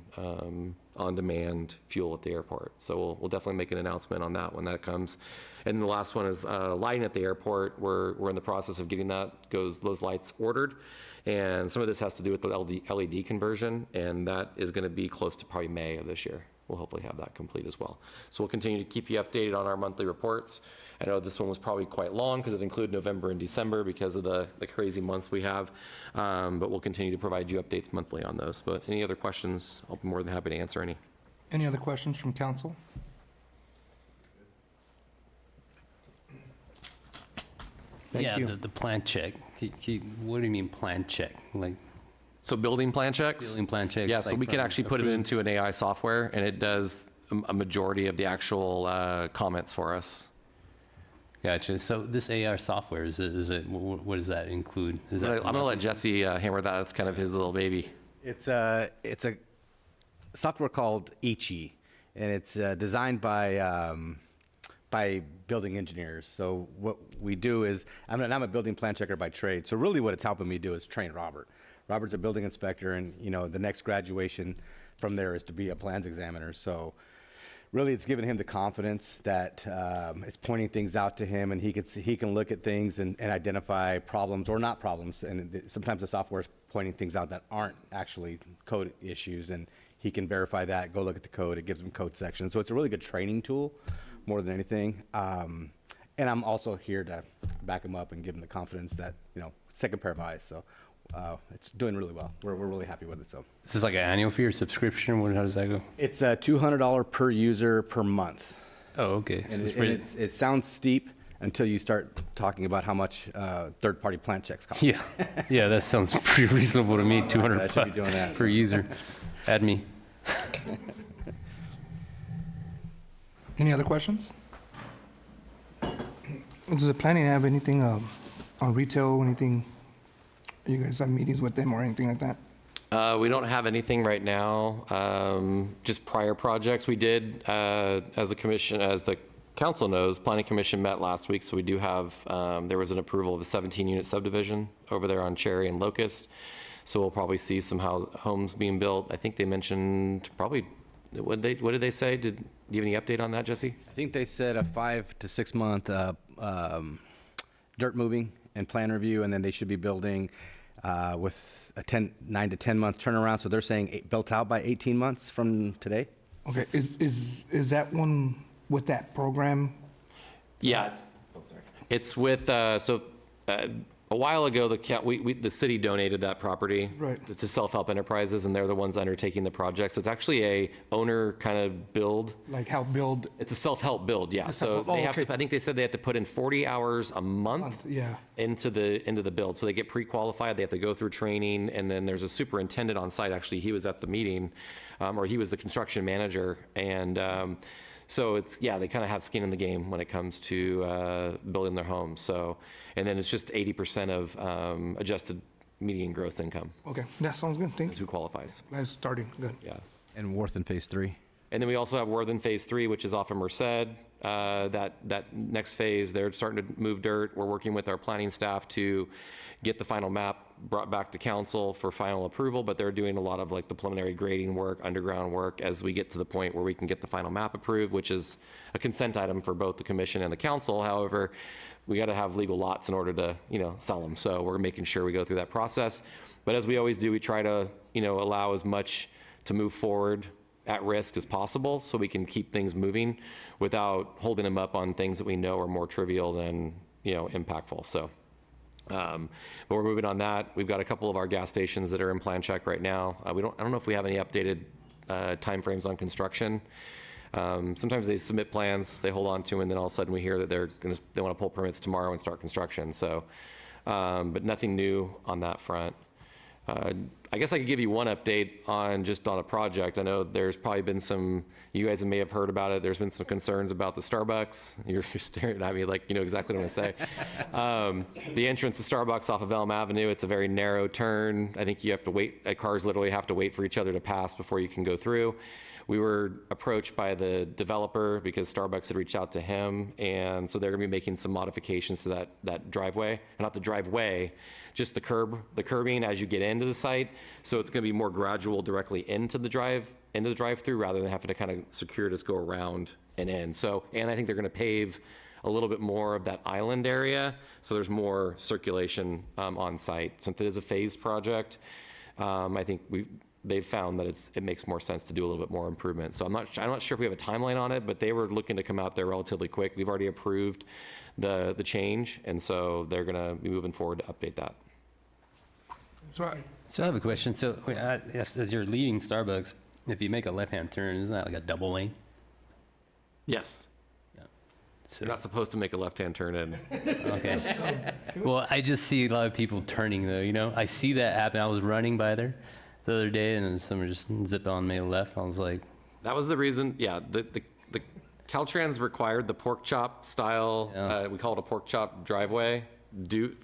on-demand fuel at the airport. So we'll definitely make an announcement on that when that comes. And the last one is lighting at the airport. We're in the process of getting those lights ordered. And some of this has to do with the LED conversion, and that is going to be close to probably May of this year. We'll hopefully have that complete as well. So we'll continue to keep you updated on our monthly reports. I know this one was probably quite long because it included November and December because of the crazy months we have, but we'll continue to provide you updates monthly on those. But any other questions, I'll be more than happy to answer any. Any other questions from council? Thank Yeah, you. the plan check. What do you mean plan check? Like So building plan checks? building plan checks? Yeah, so like we can from actually put it approved- into an AI software, and it does a majority of the actual comments for us. Gotcha. So this AR software, what does that include? Is that I'm going to let Jesse hammer that. That's kind of his little baby. It's a software called Ichi, and it's designed by building engineers. So what we do is, I'm a building plan checker by trade. So really what it's helping me do is train Robert. Robert's a building inspector, and the next graduation from there is to be a plans examiner. So really it's given him the confidence that it's pointing things out to him, and he can look at things and identify problems or not problems. And sometimes the software is pointing things out that aren't actually code issues, and he can verify that, go look at the code. It gives him code sections. So it's a really good training tool more than anything. And I'm also here to back him up and give him the confidence that, second pair of eyes. So it's doing really well. We're really happy with it. So Is this like an annual fee or subscription? How does that go? it's $200 per user per month. Oh, okay. So And, it's it, pretty- and it sounds steep until you start talking about how much third-party plan checks cost. yeah, yeah, that sounds pretty reasonable to me. I 200 should be doing that. per user. Add me. Any other questions? Does the planning have anything on retail, anything? You guys have meetings with them or anything like that? We don't have anything right now, just prior projects. We did, as the council knows, Planning Commission met last week, so we do have, there was an approval of a 17-unit subdivision over there on Cherry and Locust. So we'll probably see some homes being built. I think they mentioned probably, what did they say? Do you have any update on that, Jesse? I think they said a 5 to 6 month dirt moving and plan review, and then they should be building with a 9 to 10 month turnaround. So they're saying built out by 18 months from today. Okay, is that one with that program? Yeah, it's with, a while ago, the city donated that property Right. to Self-Help Enterprises, and they're the ones undertaking the project. So it's actually a owner kind of build. Like help build, It's a self-help build, yeah. So self-help. Oh, they have okay. to, I think they said they have to put in 40 hours a month yeah. into the build. So they get pre-qualified, they have to go through training, and then there's a superintendent on site. Actually, he was at the meeting, or he was the construction manager. And so it's, yeah, they kind of have skin in the game when it comes to building their homes. So, and then it's just 80% of adjusted median gross income Okay, that sounds good. is Thanks. who qualifies. That's starting, good. Yeah. And Worth Phase 3. And then we also have Worthing Phase 3, which is off of Merced. That next phase, they're starting to move dirt. We're working with our planning staff to get the final map brought back to council for final approval, but they're doing a lot of like the preliminary grading work, underground work, as we get to the point where we can get the final map approved, which is a consent item for both the commission and the council. However, we got to have legal lots in order to, sell them. So we're making sure we go through that process. But as we always do, we try to, allow as much to move forward at risk as possible so we can keep things moving without holding them up on things that we know are more trivial than, impactful. So, but we're moving on that. We've got a couple of our gas stations that are in plan check right now. I don't know if we have any updated timeframes on construction. Sometimes they submit plans, they hold on to, and then all of a sudden we hear that they want to pull permits tomorrow and start construction. So, but nothing new on that front. I guess I could give you one update on a project. I know there's probably been you guys may have heard about it. There's been some concerns about the Starbucks. You're staring at me like you know exactly what I'm gonna say. The entrance to Starbucks off of Elm Avenue, it's a very narrow turn. I think you have to wait, cars literally have to wait for each other to pass before you can go through. We were approached by the developer because Starbucks had reached out to him, and so they're gonna be making some modifications to that driveway, not the driveway, just the curbing as you get into the site. So it's gonna be more gradual directly into the drive-through rather than having to kind of circuitous go around and in. So, and I think they're gonna pave a little bit more of that island area, so there's more circulation on site. Since it is a phased project, I think they've found that it makes more sense to do a little bit more improvement. So I'm not sure if we have a timeline on it, but they were looking to come out there relatively quick. We've already approved the change, and so they're gonna be moving forward to update that. So So I have a question. So wait, as you're leaving Starbucks, if you make a left-hand turn, isn't that like a double lane? Yes. So, You're not supposed to make a left-hand turn in. okay. Well, I just see a lot of people turning though, I see that happen. I was running by there the other day and then someone just zipped on me left. I was like, That was the reason, yeah, the Caltrans required the pork chop style, Yeah. we call it a pork chop driveway,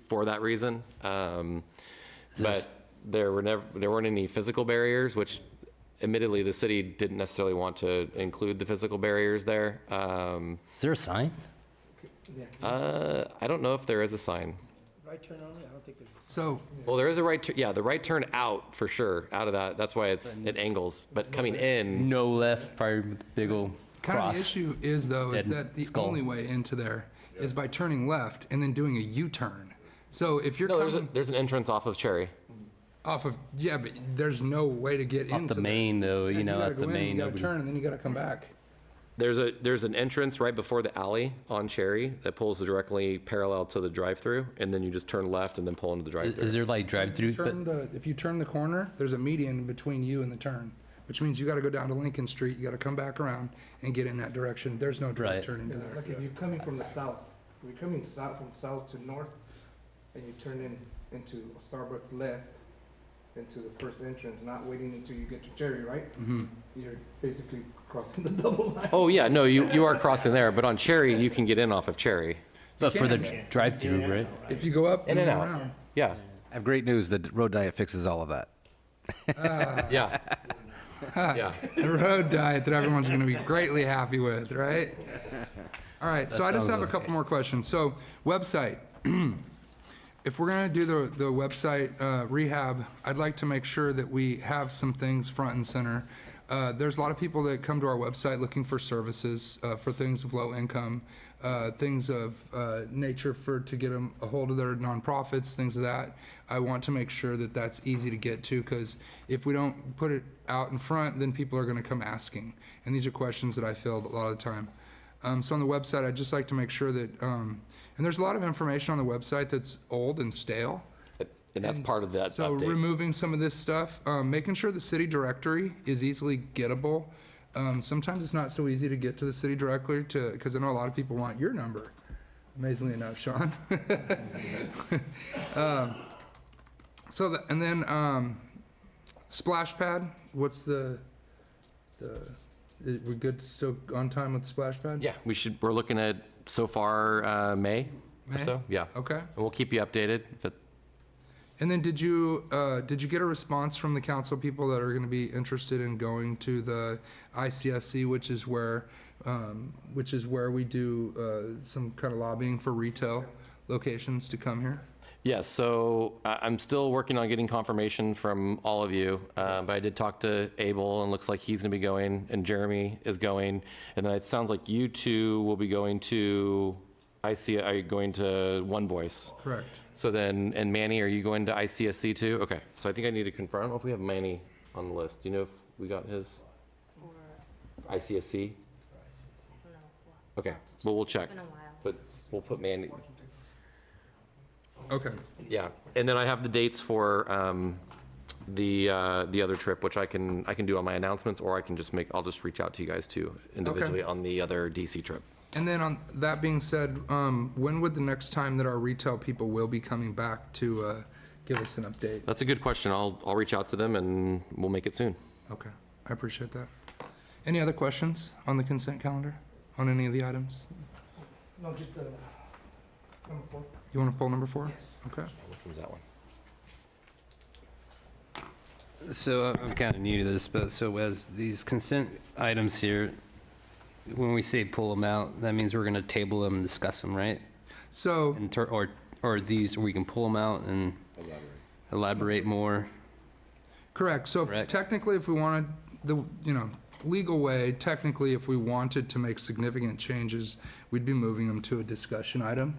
for that reason. But there weren't any physical barriers, which admittedly the city didn't necessarily want to include the physical barriers there. is there a sign? I don't know if there is a sign. Right turn only? I don't think there's So, Well, there is a the right turn out for sure, out of that. That's why it angles, but coming in, No left, probably with the big old kind of the cross. issue is though, is Dead that the skull. only way into there is by turning left and then doing a U-turn. So if you're no, coming there's an entrance off of Cherry. off of, yeah, but there's no way to get Off into the main though, Yeah, gotta at the go in, main, You gotta nobody. turn and then you gotta come back. There's an entrance right before the alley on Cherry that pulls directly parallel to the drive-through, and then you just turn left and then pull into the Is drive-through. there like drive-through? If you turn the corner, there's a median between you and the turn, which means you gotta go down to Lincoln Street, you gotta come back around and get in that direction. There's no direct Right. turn into there. Like if you're coming from the south, if you're coming south, from south to north, and you turn into a Starbucks left, into the first entrance, not waiting until you get to Cherry, right? You're basically crossing the double line. Oh, yeah, no, you are crossing there, but on Cherry, you can get in off of Cherry. But for the can. drive-through, right? If you go up In and and go out. around. Yeah, I have great news. The road diet fixes all of that. yeah. Yeah. The road diet that everyone's going to be greatly happy with, right? All right, so I just have a couple more questions. So, website. If we're going to do the website rehab, I'd like to make sure that we have some things front and center. There's a lot of people that come to our website looking for services, for things of low income, things of nature to get them a hold of their nonprofits, things of that. I want to make sure that that's easy to get to, because if we don't put it out in front, then people are going to come asking. And these are questions that I field a lot of the time. So on the website, I'd just like to make sure that, and there's a lot of information on the website that's old and stale. And that's part of that So update. removing some of this stuff, making sure the city directory is easily gettable. Sometimes it's not so easy to get to the city directory because I know a lot of people want your number, amazingly enough, Sean. And then splash pad, what's we're good, still on time with the splash pad? Yeah, we're looking at so far May or May? so, yeah. Okay. And we'll keep you updated. And then did you get a response from the council people that are going to be interested in going to the ICSC, which is where we do some kind of lobbying for retail locations to come here? Yeah, so I'm still working on getting confirmation from all of you, but I did talk to Abel, and looks like he's going to be going, and Jeremy is going, and then it sounds like you two will be going to, are you going to One Voice? Correct. So then, and Manny, are you going to ICSC too? Okay, so I think I need to confirm. I don't know if we have Manny on the list. Do you know if we got his ICSC? Okay, well, we'll check, but we'll put Manny. Okay. Yeah, and then I have the dates for the other trip, which I can do on my announcements, or I'll just reach out to you guys too individually on the other DC trip. And then on that being said, when would the next time that our retail people will be coming back to give us an update? That's a good question. I'll reach out to them and we'll make it soon. Okay, I appreciate that. Any other questions on the consent calendar, on any of the items? No, just number 4. You want to pull number 4? Yes. Okay. Which one's that one? So I'm kind of new to this, but so as these consent items here, when we say pull them out, that means we're going to table them and discuss them, right? So, Or these, we can pull them out and elaborate more. correct. So Correct. technically, if we wanted legal way, technically, if we wanted to make significant changes, we'd be moving them to a discussion item.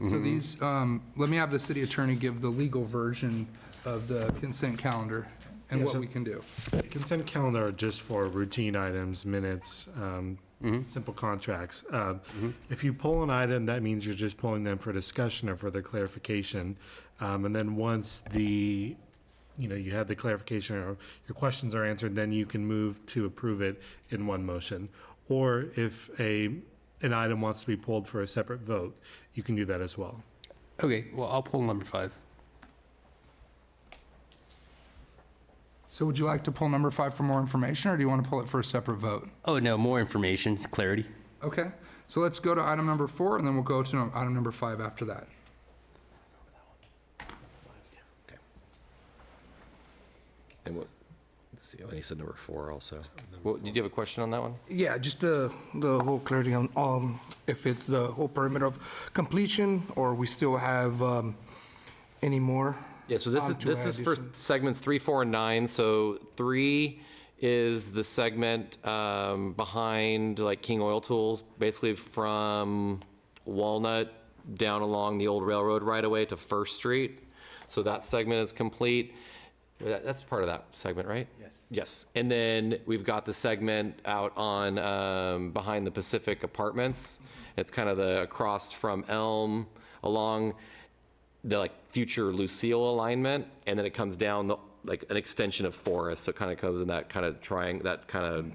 So these, let me have the city attorney give the legal version of the consent calendar and Yeah, what so- we can do. The consent calendar are just for routine items, minutes, simple contracts. If you pull an item, that means you're just pulling them for discussion or further clarification. And then once you have the clarification or your questions are answered, then you can move to approve it in one motion. Or if an item wants to be pulled for a separate vote, you can do that as well. Okay, well, I'll pull number 5. So would you like to pull number 5 for more information, or do you want to pull it for a separate vote? Oh, no, more information, clarity. Okay, so let's go to item number 4, and then we'll go to item number 5 after that. And let's see, he said number 4 also. Well, did you have a question on that one? Yeah, just the whole clarity on if it's the whole perimeter of completion, or we still have any more? Yeah, so this to is for addition. segments 3, 4, and 9. So 3 is the segment behind like King Oil Tools, basically from Walnut down along the old railroad right away to First Street. So that segment is complete. That's part of that segment, right? Yes. Yes. And then we've got the segment out on behind the Pacific Apartments. It's kind of the across from Elm along the like future Lucille alignment, and then it comes down like an extension of Forest. So it kind of comes in that kind of that kind of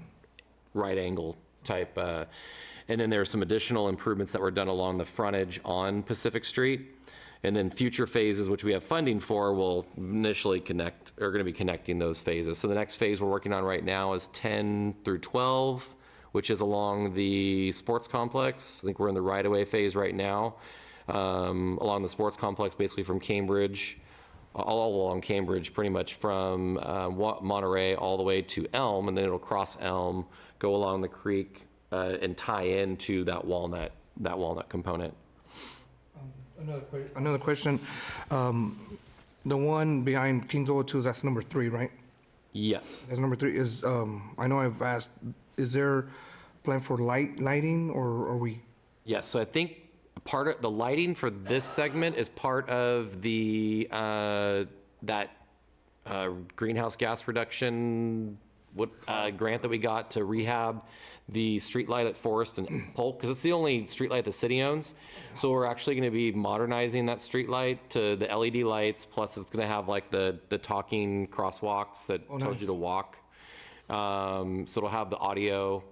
right angle type. And then there's some additional improvements that were done along the frontage on Pacific Street. And then future phases, which we have funding for, will initially going to be connecting those phases. So the next phase we're working on right now is 10 through 12, which is along the sports complex. I think we're in the right-of-way phase right now. Along the sports complex, basically from Cambridge, all along Cambridge, pretty much from Monterey all the way to Elm, and then it'll cross Elm, go along the creek, and tie into that Walnut component. Another question. The one behind King's Oil Tools, that's number 3, right? Yes. That's number 3. Is I know I've asked, is there plan for lighting, or are we? Yes, so I think part of the lighting for this segment is part of the greenhouse gas reduction grant that we got to rehab the streetlight at Forest and Polk, because it's the only streetlight the city owns. So we're actually going to be modernizing that streetlight to the LED lights, plus it's going to have like the talking crosswalks that tells you to walk. So it'll have the audio.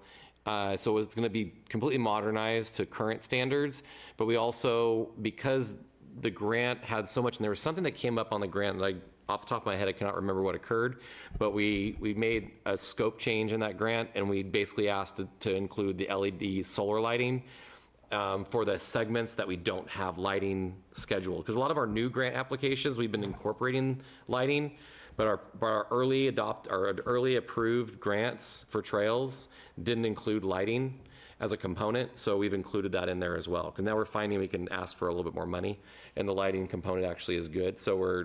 So it's going to be completely modernized to current standards. But we also, because the grant had so much, and there was something that came up on the grant that off the top of my head, I cannot remember what occurred, but we made a scope change in that grant, and we basically asked to include the LED solar lighting for the segments that we don't have lighting scheduled. Because a lot of our new grant applications, we've been incorporating lighting, but our early approved grants for trails didn't include lighting as a component, so we've included that in there as well. Because now we're finding we can ask for a little bit more money, and the lighting component actually is good. So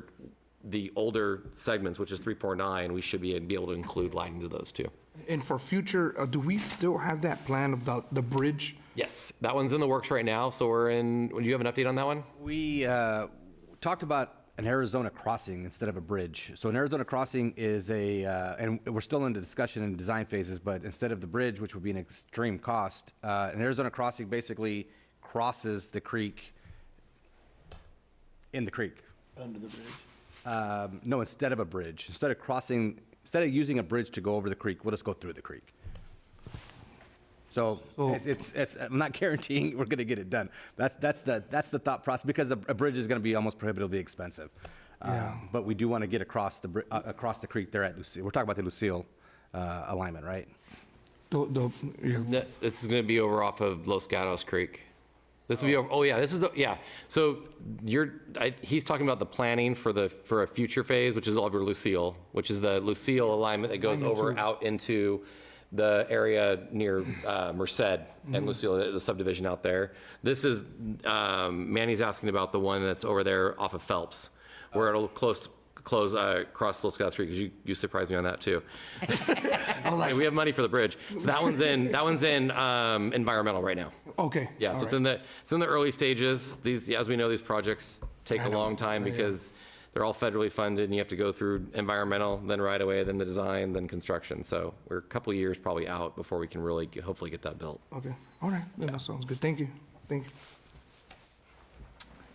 the older segments, which is 3, 4, 9, we should be able to include lighting to those too. And for future, do we still have that plan of the bridge? Yes, that one's in the works right now. So do you have an update on that one? We talked about an Arizona crossing instead of a bridge. So an Arizona crossing is and we're still in the discussion and design phases, but instead of the bridge, which would be an extreme cost, an Arizona crossing basically crosses the creek in the creek. Under the bridge. No, instead of a bridge. Instead of using a bridge to go over the creek, we'll just go through the creek. So I'm not guaranteeing we're going to get it done. That's the thought process, because a bridge is going to be almost prohibitively expensive. But we do want to get across the creek there at Lucille. We're talking about the Lucille alignment, right? This is going to be over off of Los Gatos Creek. This will be over, So he's talking about the planning for a future phase, which is over Lucille, which is the Lucille alignment that goes out into the area near Merced and Lucille, the subdivision out there. This is, Manny's asking about the one that's over there off of Phelps, where it'll cross Los Gatos Creek, because you surprised me on that too. We have money for the bridge. So that one's in environmental right now. Okay. Yeah, so it's in the early stages. As we know, these projects take a long time because they're all federally funded, and you have to go through environmental, then right away, then the design, then construction. So we're a couple of years probably out before we can really hopefully get that built. Okay, all right, that sounds good. Thank you.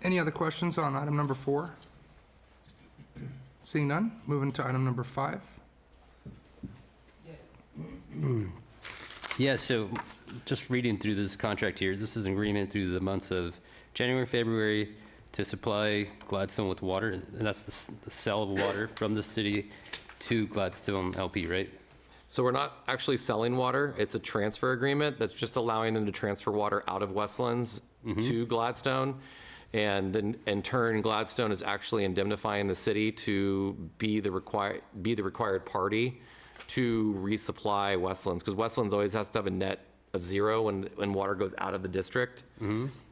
Any other questions on item number 4? Seeing none, moving to item number 5. Yeah, so just reading through this contract here, this is an agreement through the months of January, February to supply Gladstone with water. And that's the sale of water from the city to Gladstone LP, right? So we're not actually selling water. It's a transfer agreement that's just allowing them to transfer water out of Westlands to Gladstone. And then in turn, Gladstone is actually indemnifying the city to be the required party to resupply Westlands, because Westlands always has to have a net of 0 when water goes out of the district.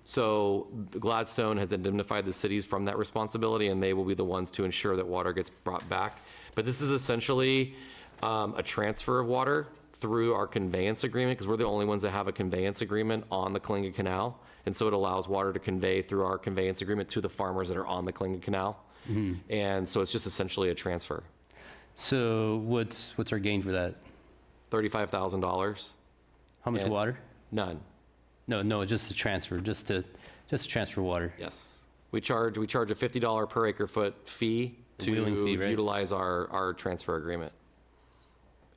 So Gladstone has indemnified the cities from that responsibility, and they will be the ones to ensure that water gets brought back. But this is essentially a transfer of water through our conveyance agreement, because we're the only ones that have a conveyance agreement on the Kalinga Canal. And so it allows water to convey through our conveyance agreement to the farmers that are on the Kalinga Canal. And so it's just essentially a transfer. So what's our gain for that? $35,000. How much water? None. No, just a transfer, just to transfer water. Yes. We charge a $50 per acre foot fee to wheeling fee, right? utilize our transfer agreement.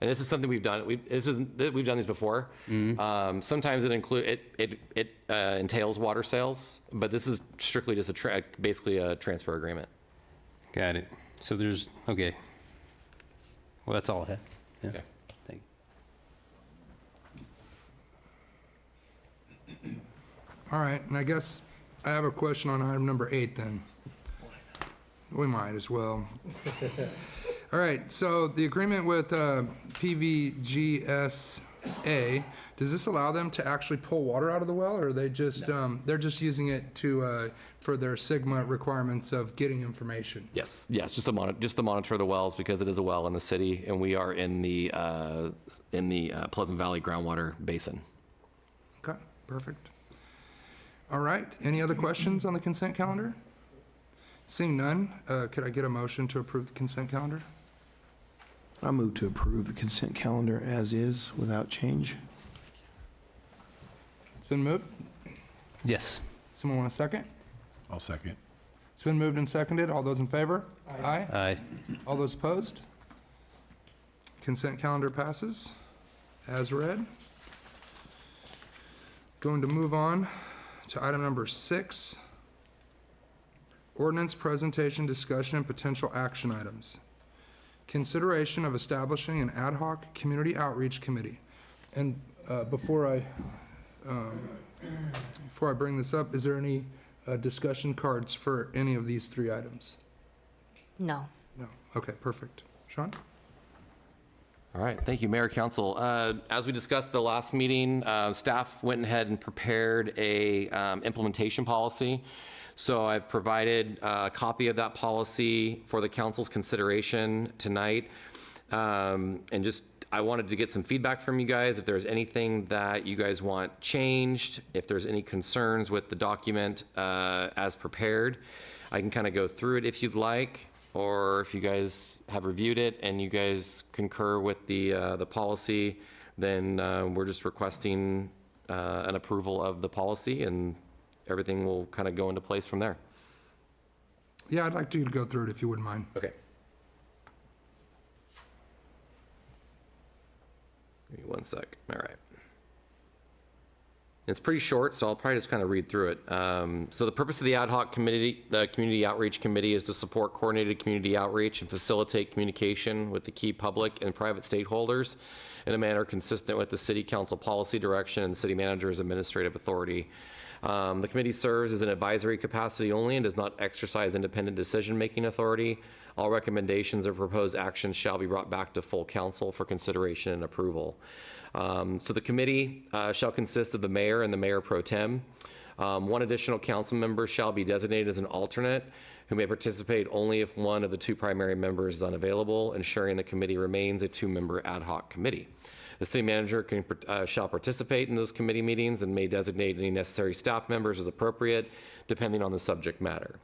And this is something we've done. We've done these before. Sometimes it entails water sales, but this is strictly just basically a transfer agreement. Got it. So okay. Well, that's all I had. Yeah. Okay. Thank you. All right, and I guess I have a question on item number 8 then. We might as well. All right, so the agreement with PVGSA, does this allow them to actually pull water out of the well, or are they just, they're just using it for their Sigma requirements of getting information? Yes, just to monitor the wells, because it is a well in the city, and we are in the Pleasant Valley groundwater basin. Okay, perfect. All right, any other questions on the consent calendar? Seeing none, could I get a motion to approve the consent calendar? I move to approve the consent calendar as is without change. It's been moved. Yes. Someone want a second? I'll second. It's been moved and seconded. All those in favor? Aye. Aye. All those opposed? Consent calendar passes as read. Going to move on to item number 6. Ordinance presentation, discussion, and potential action items. Consideration of establishing an ad hoc community outreach committee. And before I bring this up, is there any discussion cards for any of these 3 items? No. No. Okay, perfect. Sean? All right, thank you, Mayor, Council. As we discussed at the last meeting, staff went ahead and prepared a implementation policy. So I've provided a copy of that policy for the council's consideration tonight. And just, I wanted to get some feedback from you guys, if there's anything that you guys want changed, if there's any concerns with the document as prepared. I can kind of go through it if you'd like, or if you guys have reviewed it and you guys concur with the policy, then we're just requesting an approval of the policy, and everything will kind of go into place from there. Yeah, I'd like you to go through it if you wouldn't mind. Okay. Give me one sec. All right. It's pretty short, so I'll probably just kind of read through it. So the purpose of the ad hoc committee, the Community Outreach Committee, is to support coordinated community outreach and facilitate communication with the key public and private stakeholders in a manner consistent with the City Council policy direction and the City Manager's administrative authority. The committee serves as an advisory capacity only and does not exercise independent decision-making authority. All recommendations or proposed actions shall be brought back to full council for consideration and approval. So the committee shall consist of the mayor and the mayor pro tem. One additional council member shall be designated as an alternate who may participate only if one of the 2 primary members is unavailable, ensuring the committee remains a 2-member ad hoc committee. The city manager shall participate in those committee meetings and may designate any necessary staff members as appropriate, depending on the subject matter.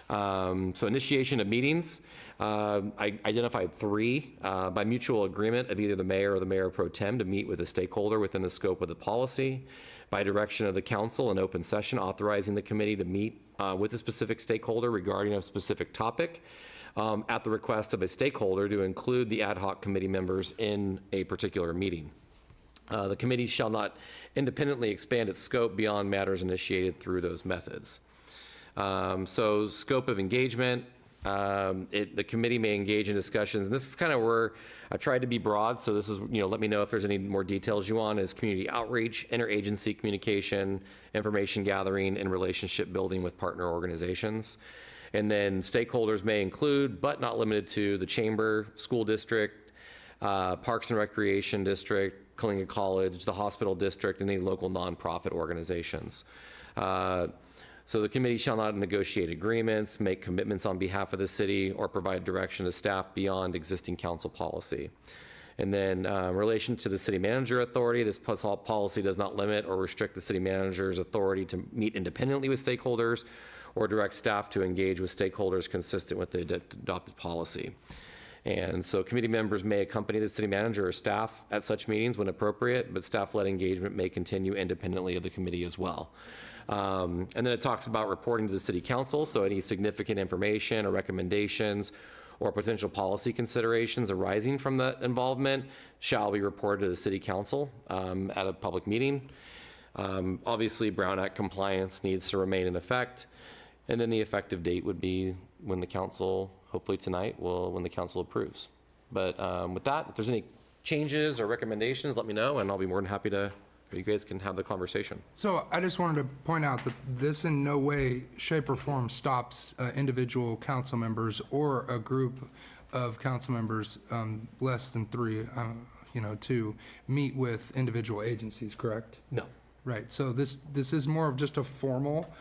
So initiation of meetings, I identified 3 by mutual agreement of either the mayor or the mayor pro tem to meet with a stakeholder within the scope of the policy. By direction of the council, an open session authorizing the committee to meet with a specific stakeholder regarding a specific topic. At the request of a stakeholder to include the ad hoc committee members in a particular meeting. The committee shall not independently expand its scope beyond matters initiated through those methods. So scope of engagement, the committee may engage in discussions, and this is kind of where I tried to be broad, so this is, let me know if there's any more details you want, is community outreach, interagency communication, information gathering, and relationship building with partner organizations. And then stakeholders may include, but not limited to, the chamber, school district, Parks and Recreation District, Kalinga College, the hospital district, and any local nonprofit organizations. So the committee shall not negotiate agreements, make commitments on behalf of the city, or provide direction to staff beyond existing council policy. And then in relation to the city manager authority, this policy does not limit or restrict the city manager's authority to meet independently with stakeholders or direct staff to engage with stakeholders consistent with the adopted policy. And so committee members may accompany the city manager or staff at such meetings when appropriate, but staff-led engagement may continue independently of the committee as well. And then it talks about reporting to the city council, so any significant information or recommendations or potential policy considerations arising from that involvement shall be reported to the city council at a public meeting. Obviously, Brown Act compliance needs to remain in effect. And then the effective date would be when the council, hopefully tonight, when the council approves. But with that, if there's any changes or recommendations, let me know, and I'll be more than happy to, you guys can have the conversation. So I just wanted to point out that this in no way, shape, or form stops individual council members or a group of council members less than 3, to meet with individual agencies, correct? No. Right, so this is more of just a formal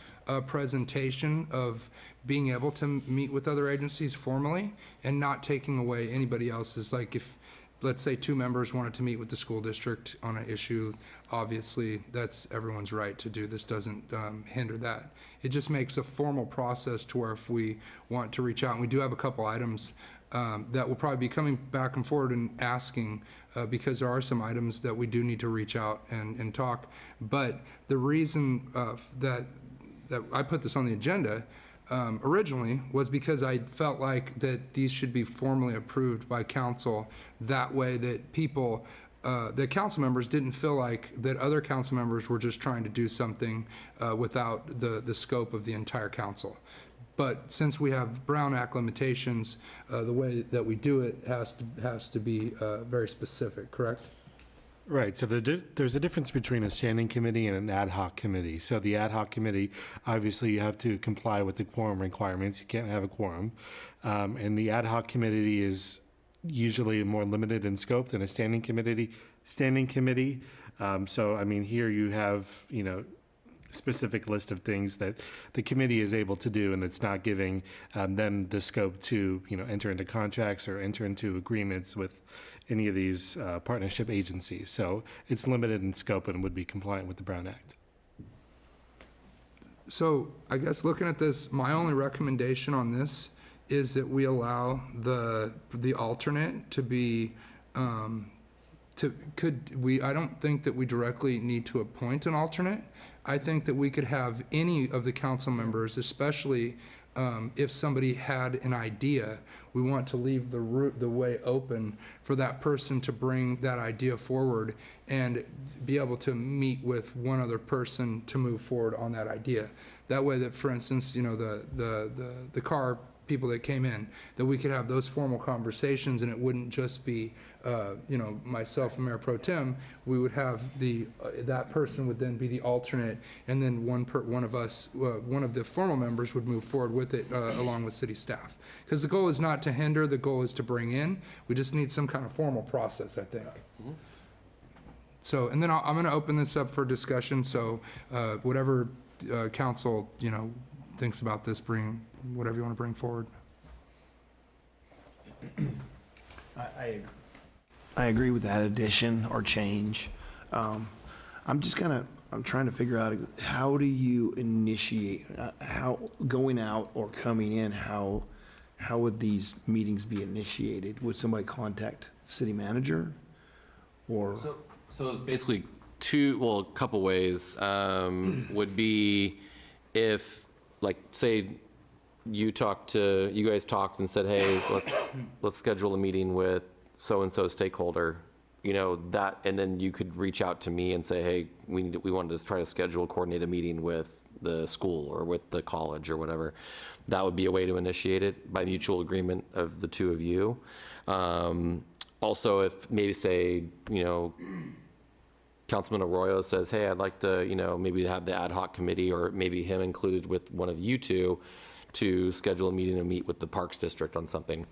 presentation of being able to meet with other agencies formally and not taking away anybody else's. Like if, let's say 2 members wanted to meet with the school district on an issue, obviously that's everyone's right to do. This doesn't hinder that. It just makes a formal process to where if we want to reach out, and we do have a couple items that will probably be coming back and forward and asking, because there are some items that we do need to reach out and talk. But the reason that I put this on the agenda originally was because I felt like that these should be formally approved by council. That way that people, the council members didn't feel like that other council members were just trying to do something without the scope of the entire council. But since we have Brown Act limitations, the way that we do it has to be very specific, correct? Right, so there's a difference between a standing committee and an ad hoc committee. So the ad hoc committee, obviously you have to comply with the quorum requirements. You can't have a quorum. And the ad hoc committee is usually more limited in scope than a standing committee. So, I mean, here you have, specific list of things that the committee is able to do, and it's not giving them the scope to, enter into contracts or enter into agreements with any of these partnership agencies. So it's limited in scope and would be compliant with the Brown Act. So I guess looking at this, my only recommendation on this is that we allow the alternate to be, I don't think that we directly need to appoint an alternate. I think that we could have any of the council members, especially if somebody had an idea, we want to leave the way open for that person to bring that idea forward and be able to meet with one other person to move forward on that idea. That way that, for instance, the car people that came in, that we could have those formal conversations, and it wouldn't just be, myself and Mayor Pro Tem. We would have that person would then be the alternate, and then one of the formal members would move forward with it along with city staff. Because the goal is not to hinder, the goal is to bring in. We just need some kind of formal process, I think. So, and then I'm going to open this up for discussion. So, whatever council thinks about this, bring whatever you want to bring forward. I agree with that addition or change. I'm trying to figure out, how do you initiate, how going out or coming in, how would these meetings be initiated? Would somebody contact the city manager or? So it's basically a couple ways. Would be if, like, say, you guys talked and said, hey, let's schedule a meeting with so-and-so stakeholder, that, and then you could reach out to me and say, hey, we wanted to try to coordinate a meeting with the school or with the college or whatever. That would be a way to initiate it by mutual agreement of the two of you. Also, if maybe say, Councilman Arroyo says, hey, I'd like to, maybe have the ad hoc committee or maybe him included with one of you two to schedule a meeting to meet with the Parks District on something.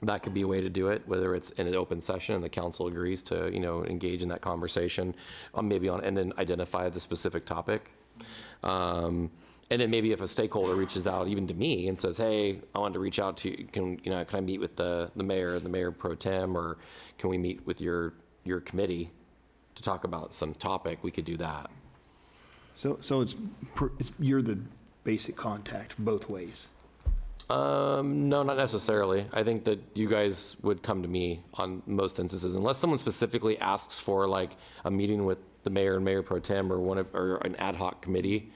That could be a way to do it, whether it's in an open session and the council agrees to, engage in that conversation, and then identify the specific topic. And then maybe if a stakeholder reaches out even to me and says, hey, I wanted to reach out to you, can I meet with the mayor pro tem, or can we meet with your committee to talk about some topic, we could do that. So you're the basic contact both ways? No, not necessarily. I think that you guys would come to me on most instances, unless someone specifically asks for like a meeting with the mayor and mayor pro tem or an ad hoc committee.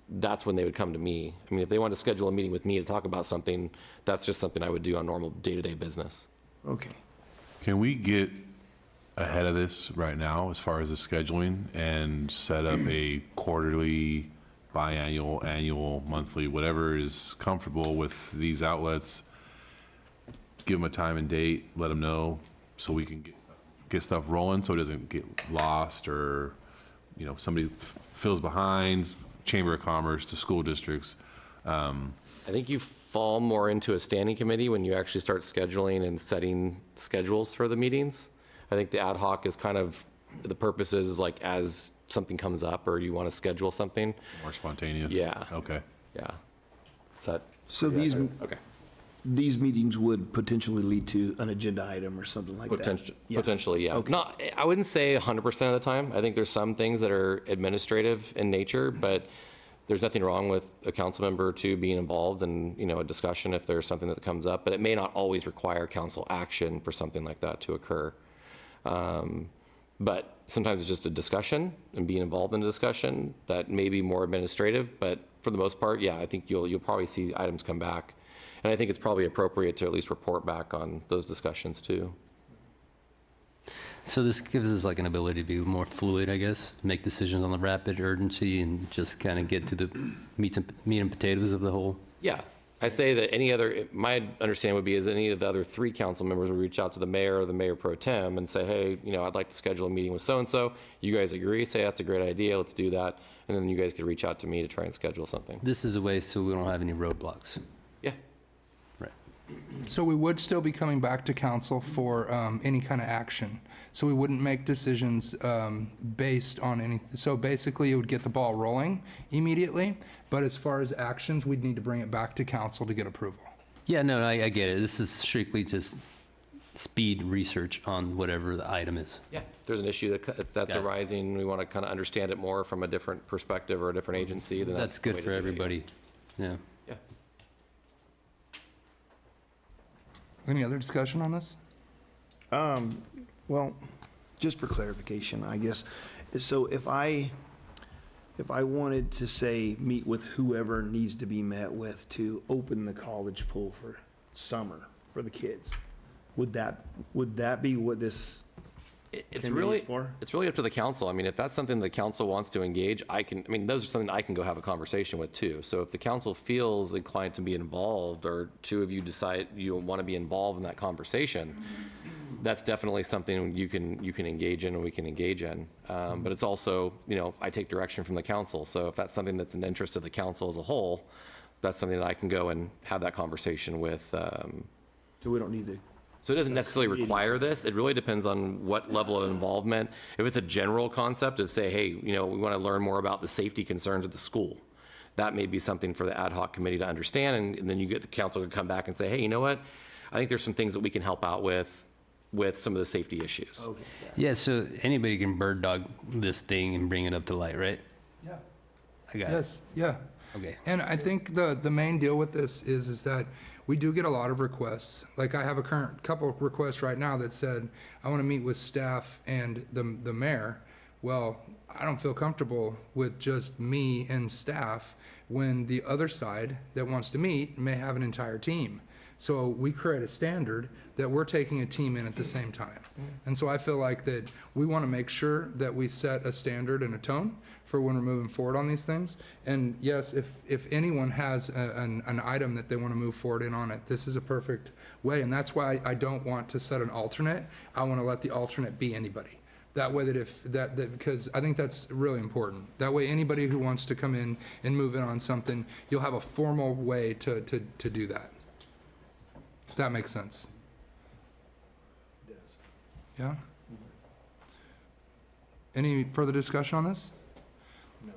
That's when they would come to me. I mean, if they want to schedule a meeting with me to talk about something, that's just something I would do on normal day-to-day business. Okay. Can we get ahead of this right now as far as the scheduling and set up a quarterly, biannual, annual, monthly, whatever is comfortable with these outlets? Give them a time and date, let them know, so we can get stuff rolling, so it doesn't get lost, or somebody feels behind. Chamber of Commerce, the school districts. I think you fall more into a standing committee when you actually start scheduling and setting schedules for the meetings. I think the ad hoc is kind of, the purpose is like as something comes up or you want to schedule something. More spontaneous. Yeah. Okay. Yeah. So these meetings would potentially lead to an agenda item or something like that? Potentially, yeah. Okay. Not, I wouldn't say 100% of the time. I think there's some things that are administrative in nature, but there's nothing wrong with a council member or two being involved in, a discussion if there's something that comes up, but it may not always require council action for something like that to occur. But sometimes it's just a discussion and being involved in a discussion that may be more administrative, but for the most part, yeah, I think you'll probably see items come back. And I think it's probably appropriate to at least report back on those discussions too. So this gives us like an ability to be more fluid, I guess, make decisions on the rapid urgency and just kind of get to the meat and potatoes of the whole. Yeah, I say that my understanding would be is any of the other 3 council members would reach out to the mayor or the mayor pro tem and say, hey, I'd like to schedule a meeting with so-and-so. You guys agree, say that's a great idea, let's do that. And then you guys could reach out to me to try and schedule something. This is a way so we don't have any roadblocks. Yeah. Right. So we would still be coming back to council for any kind of action. So we wouldn't make decisions based on anything. So basically, it would get the ball rolling immediately. But as far as actions, we'd need to bring it back to council to get approval. Yeah, no, I get it. This is strictly just speed research on whatever the item is. Yeah, if there's an issue that's Got it. arising, we want to kind of understand it more from a different perspective or a different agency, then That's the way good to for do it, everybody. Yeah. Yeah. Any other discussion on this? Well, just for clarification, I guess, so if I wanted to say, meet with whoever needs to be met with to open the college pool for summer for the kids, would that be what this It's committee really, is for? it's really up to the council. I mean, if that's something the council wants to engage, those are something I can go have a conversation with too. So if the council feels inclined to be involved, or 2 of you decide you want to be involved in that conversation, that's definitely something you can engage in and we can engage in. But it's also, I take direction from the council. So if that's something that's an interest of the council as a whole, that's something that I can go and have that conversation with. So we don't need to. So it doesn't necessarily require this. It really depends on what level of involvement. If it's a general concept of say, hey, we want to learn more about the safety concerns of the school, that may be something for the ad hoc committee to understand. And then you get the council to come back and say, hey, you know what? I think there's some things that we can help out with some of the safety issues. Okay. Yeah, so anybody can bird dog this thing and bring it up to light, right? Yeah. I got Yes, yeah. it. Okay. And I think the main deal with this is that we do get a lot of requests. Like I have a current couple of requests right now that said, I want to meet with staff and the mayor. Well, I don't feel comfortable with just me and staff when the other side that wants to meet may have an entire team. So we create a standard that we're taking a team in at the same time. And so I feel like that we want to make sure that we set a standard and a tone for when we're moving forward on these things. And yes, if anyone has an item that they want to move forward in on it, this is a perfect way. And that's why I don't want to set an alternate. I want to let the alternate be anybody. That way because I think that's really important. That way anybody who wants to come in and move in on something, you'll have a formal way to do that. If that makes sense. It does. Yeah? Any further discussion on this? No.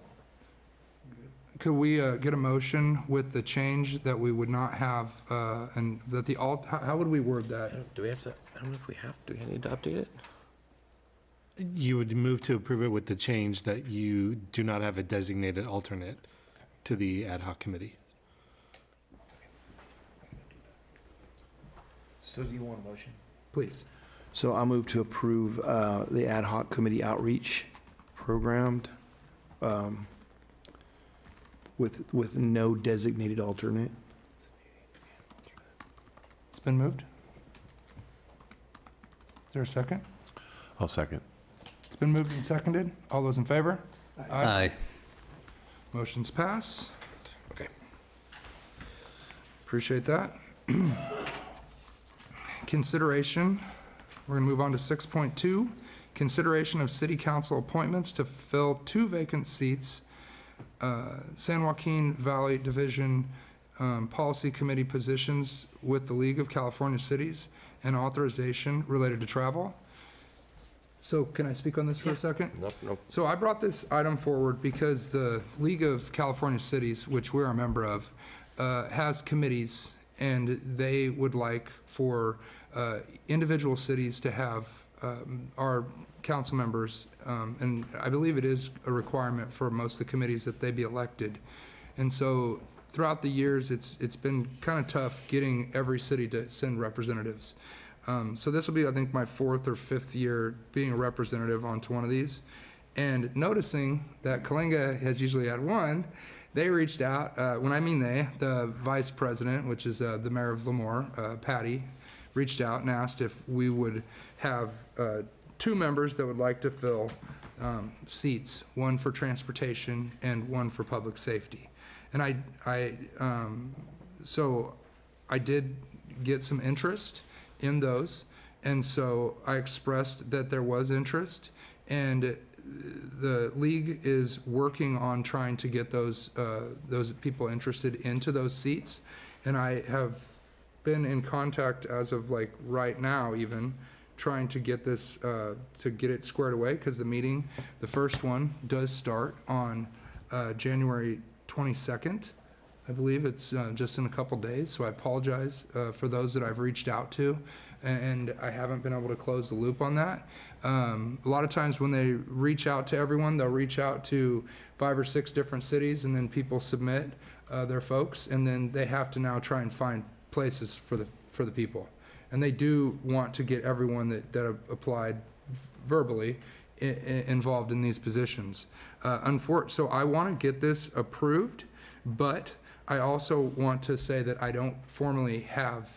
Could we get a motion with the change that we would not have, and that how would we word that? Do we have to, I don't know if we have, do we need to update it? You would move to approve it with the change that you do not have a designated alternate to the ad hoc committee. So do you want a motion? Please. So I'll move to approve the ad hoc committee outreach programmed with no designated alternate. It's been moved. Is there a second? I'll second. It's been moved and seconded. All those in favor? Aye. Motion's pass. Okay. Appreciate that. Consideration, we're going to move on to 6.2. Consideration of city council appointments to fill 2 vacant seats, San Joaquin Valley Division Policy Committee positions with the League of California Cities, and authorization related to travel. So can I speak on this for a second? Nope. So I brought this item forward because the League of California Cities, which we're a member of, has committees, and they would like for individual cities to have our council members, and I believe it is a requirement for most of the committees that they be elected. And so throughout the years, it's been kind of tough getting every city to send representatives. So this will be, I think, my 4th or 5th year being a representative onto one of these. And noticing that Kalinga has usually had one, they reached out, when I mean they, the vice president, which is the mayor of Lemoore, Patty, reached out and asked if we would have 2 members that would like to fill seats, one for transportation and one for public safety. And so I did get some interest in those, and so I expressed that there was interest, and the league is working on trying to get those people interested into those seats, and I have been in contact as of like right now even, trying to get this, to get it squared away, because the first one does start on January 22nd. I believe it's just in a couple days, so I apologize for those that I've reached out to, and I haven't been able to close the loop on that. A lot of times when they reach out to everyone, they'll reach out to 5 or 6 different cities, and then people submit their folks, and then they have to now try and find places for the people. And they do want to get everyone that applied verbally involved in these positions. So I want to get this approved, but I also want to say that I don't formally have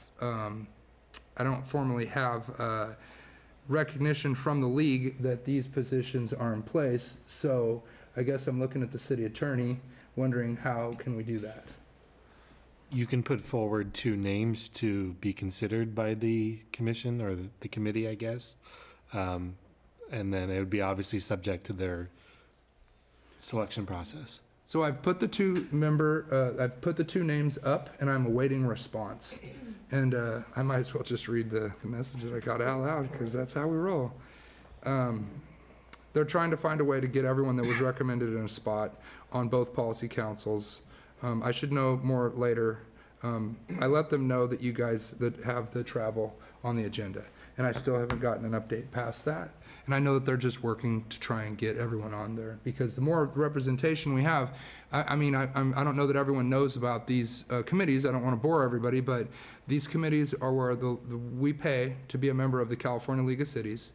recognition from the league that these positions are in place. So I guess I'm looking at the city attorney, wondering how can we do that? You can put forward 2 names to be considered by the commission or the committee, I guess. And then it would be obviously subject to their selection process. So I've put the 2 names up, and I'm awaiting response. And I might as well just read the message that I got out loud, because that's how we roll. They're trying to find a way to get everyone that was recommended in a spot on both policy councils. I should know more later. I let them know that you guys that have the travel on the agenda, and I still haven't gotten an update past that. And I know that they're just working to try and get everyone on there, because the more representation we have, I don't know that everyone knows about these committees. I don't want to bore everybody, but these committees are where we pay to be a member of the California League of Cities.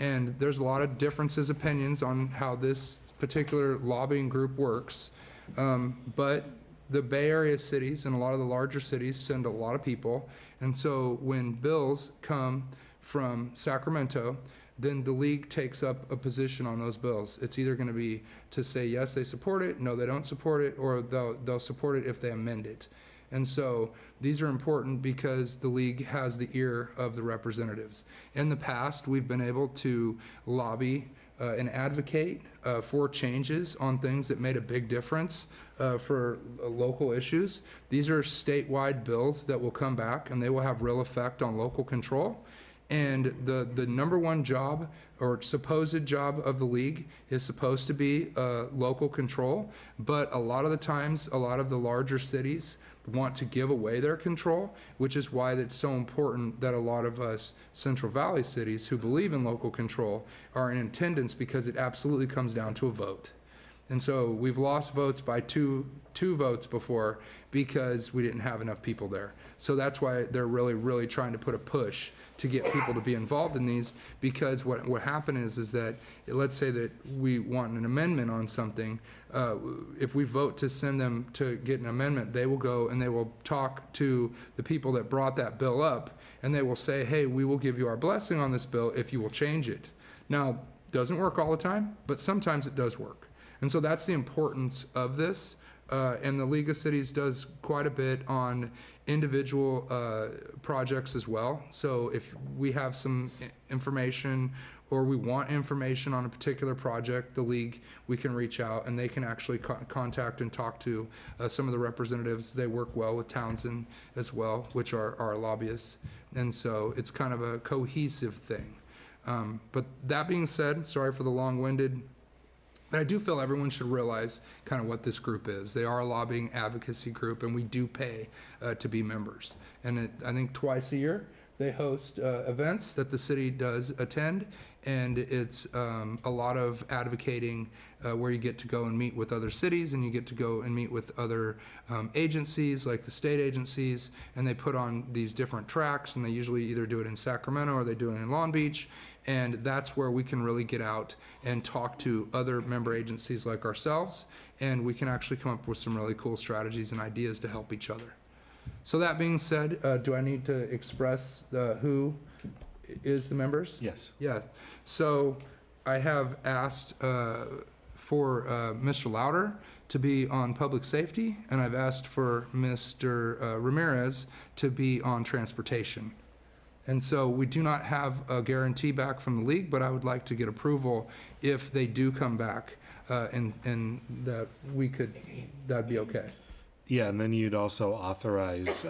And there's a lot of differences, opinions on how this particular lobbying group works. But the Bay Area cities and a lot of the larger cities send a lot of people. And so when bills come from Sacramento, then the league takes up a position on those bills. It's either going to be to say, yes, they support it, no, they don't support it, or they'll support it if they amend it. And so these are important because the league has the ear of the representatives. In the past, we've been able to lobby and advocate for changes on things that made a big difference for local issues. These are statewide bills that will come back, and they will have real effect on local control. And the number one job or supposed job of the league is supposed to be local control, but a lot of the times, a lot of the larger cities want to give away their control, which is why it's so important that a lot of us Central Valley cities who believe in local control are in attendance, because it absolutely comes down to a vote. And so we've lost votes by two votes before because we didn't have enough people there. So that's why they're really, really trying to put a push to get people to be involved in these, because what happened is that, let's say that we want an amendment on something, if we vote to send them to get an amendment, they will go and they will talk to the people that brought that bill up, and they will say, hey, we will give you our blessing on this bill if you will change it. Now, doesn't work all the time, but sometimes it does work. And so that's the importance of this. And the League of Cities does quite a bit on individual projects as well. So if we have some information or we want information on a particular project, the League, we can reach out and they can actually contact and talk to some of the representatives. They work well with Townsend as well, which are our lobbyists. And so it's kind of a cohesive thing. But that being said, sorry for the long-winded, but I do feel everyone should realize kind of what this group is. They are a lobbying advocacy group, and we do pay to be members. And I think twice a year, They host events that the city does attend, and it's a lot of advocating where you get to go and meet with other cities, and you get to go and meet with other agencies, like the state agencies, and they put on these different tracks, and they usually either do it in Sacramento or they do it in Long Beach, and that's where we can really get out and talk to other member agencies like ourselves, and we can actually come up with some really cool strategies and ideas to help each other. So that being said, do I need to express who is the members? Yes. Yeah. So I have asked for Mr. Louder to be on public safety, and I've asked for Mr. Ramirez to be on transportation. And so we do not have a guarantee back from the league, but I would like to get approval if they do come back, and that we could, that'd be okay. Yeah, and then you'd also authorize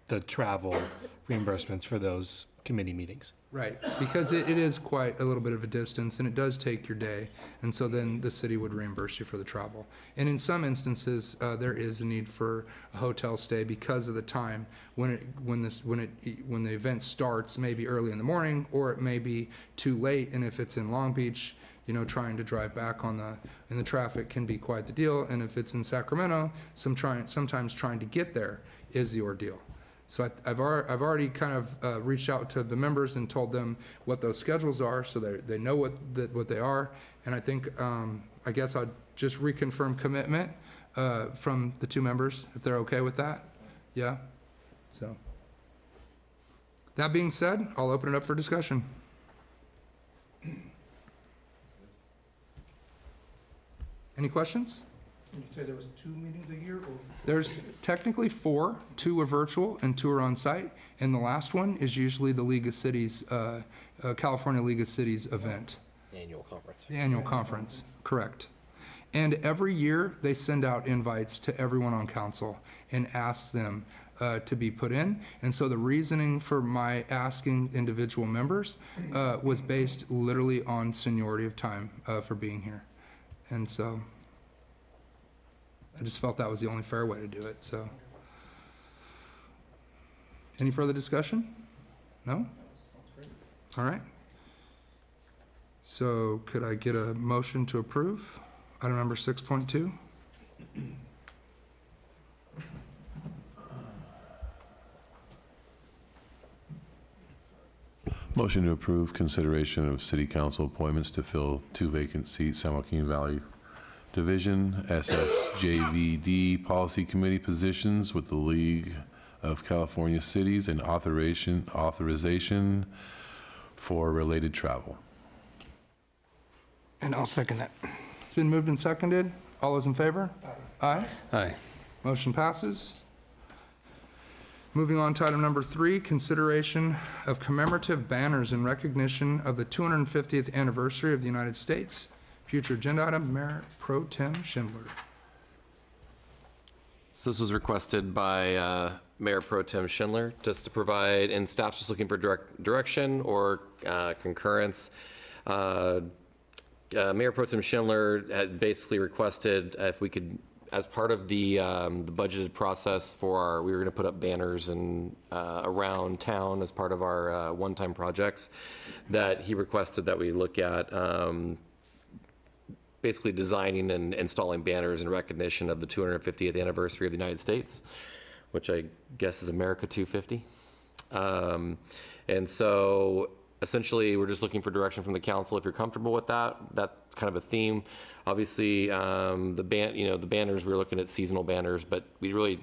the travel reimbursements for those committee meetings. Right, because it is quite a little bit of a distance, and it does take your day, and so then the city would reimburse you for the travel. And in some instances, there is a need for a hotel stay because of the time when the event starts, maybe early in the morning, or it may be too late, and if it's in Long Beach, you know, trying to drive back in the traffic can be quite the deal, and if it's in Sacramento, sometimes trying to get there is the ordeal. So I've already kind of reached out to the members and told them what those schedules are, so they know what they are. And I think I guess I'll just reconfirm commitment from the two members, if they're okay with that. Yeah. So that being said, I'll open it up for discussion. Any questions? You said there was 2 meetings a year, or? There's technically 4. 2 are virtual and 2 are on site. And the last one is usually the League of Cities, California League of Cities event. Annual conference. The annual conference, correct. And every year, they send out invites to everyone on council and ask them to be put in. And so the reasoning for my asking individual members was based literally on seniority of time for being here. And so I just felt that was the only fair way to do it, so. Any further discussion? No? All right. So could I get a motion to approve item number 6.2? Motion to approve consideration of city council appointments to fill 2 vacant seats, San Joaquin Valley Division, SSJVD Policy Committee positions with the League of California Cities, and authorization for related travel. And I'll second that. It's been moved and seconded. All those in favor? Aye. Aye. Motion passes. Moving on to item number 3, consideration of commemorative banners in recognition of the 250th anniversary of the United States. Future agenda item, Mayor Pro Tem Schindler. So this was requested by Mayor Pro Tem Schindler, just to provide, and staff's just looking for direction or concurrence. Mayor Pro Tem Schindler had basically requested if we could, as part of the budgeted process for we were going to put up banners and around town as part of our one-time projects, that he requested that we look at basically designing and installing banners in recognition of the 250th anniversary of the United States, which I guess is America 250. And so essentially, we're just looking for direction from the council. If you're comfortable with that, that's kind of a theme. Obviously, the banners, we were looking at seasonal banners, but we really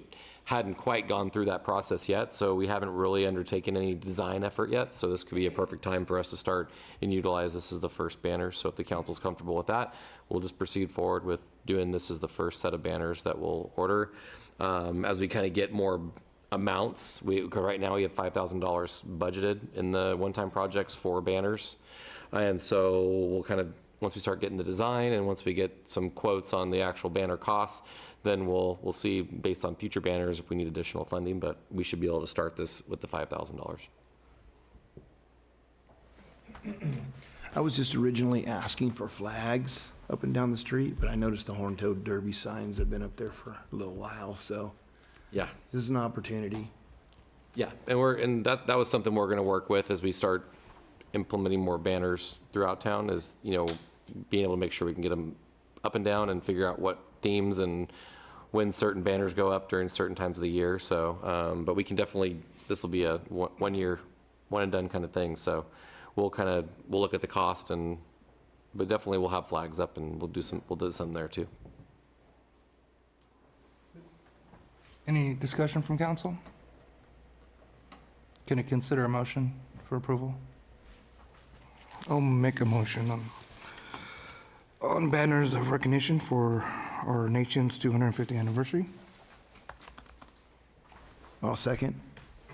hadn't quite gone through that process yet, so we haven't really undertaken any design effort yet, so this could be a perfect time for us to start and utilize this as the first banner. So if the council's comfortable with that, we'll just proceed forward with doing this as the first set of banners that we'll order. As we kind of get more amounts, right now we have $5,000 budgeted in the one-time projects for banners, and so we'll kind of, once we start getting the design and once we get some quotes on the actual banner costs, then we'll see based on future banners if we need additional funding, but we should be able to start this with the $5,000. I was just originally asking for flags up and down the street, but I noticed the Horn-Toad Derby signs have been up there for a little while, so Yeah. this is an opportunity. Yeah, and that was something we're going to work with as we start implementing more banners throughout town, is, being able to make sure we can get them up and down and figure out what themes and when certain banners go up during certain times of the year. So, but we can definitely, this will be a one year, one and done kind of thing. So we'll look at the cost, but definitely we'll have flags up, and we'll do some there too. Any discussion from council? Can you consider a motion for approval? I'll make a motion on banners of recognition for our nation's 250th anniversary. I'll second.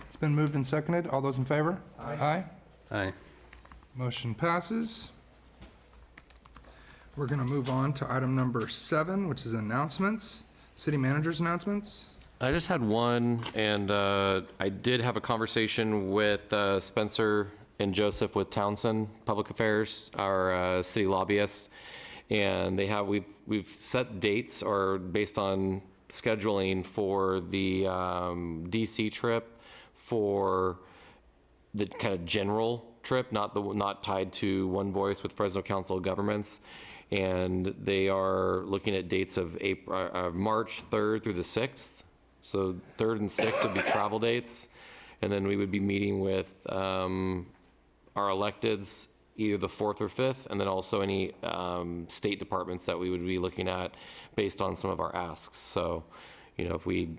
It's been moved and seconded. All those in favor? Aye. Aye. Motion passes. We're going to move on to item number 7, which is announcements, city manager's announcements. I just had one, and I did have a conversation with Spencer and Joseph with Townsend Public Affairs, our city lobbyists, and we've set dates, or based on scheduling for the DC trip, for the kind of general trip, not tied to One Voice with Fresno Council of Governments, and they are looking at dates of March 3rd through the 6th. So 3rd and 6th would be travel dates, and then we would be meeting with our electeds either the 4th or 5th, and then also any state departments that we would be looking at based on some of our asks. So, if we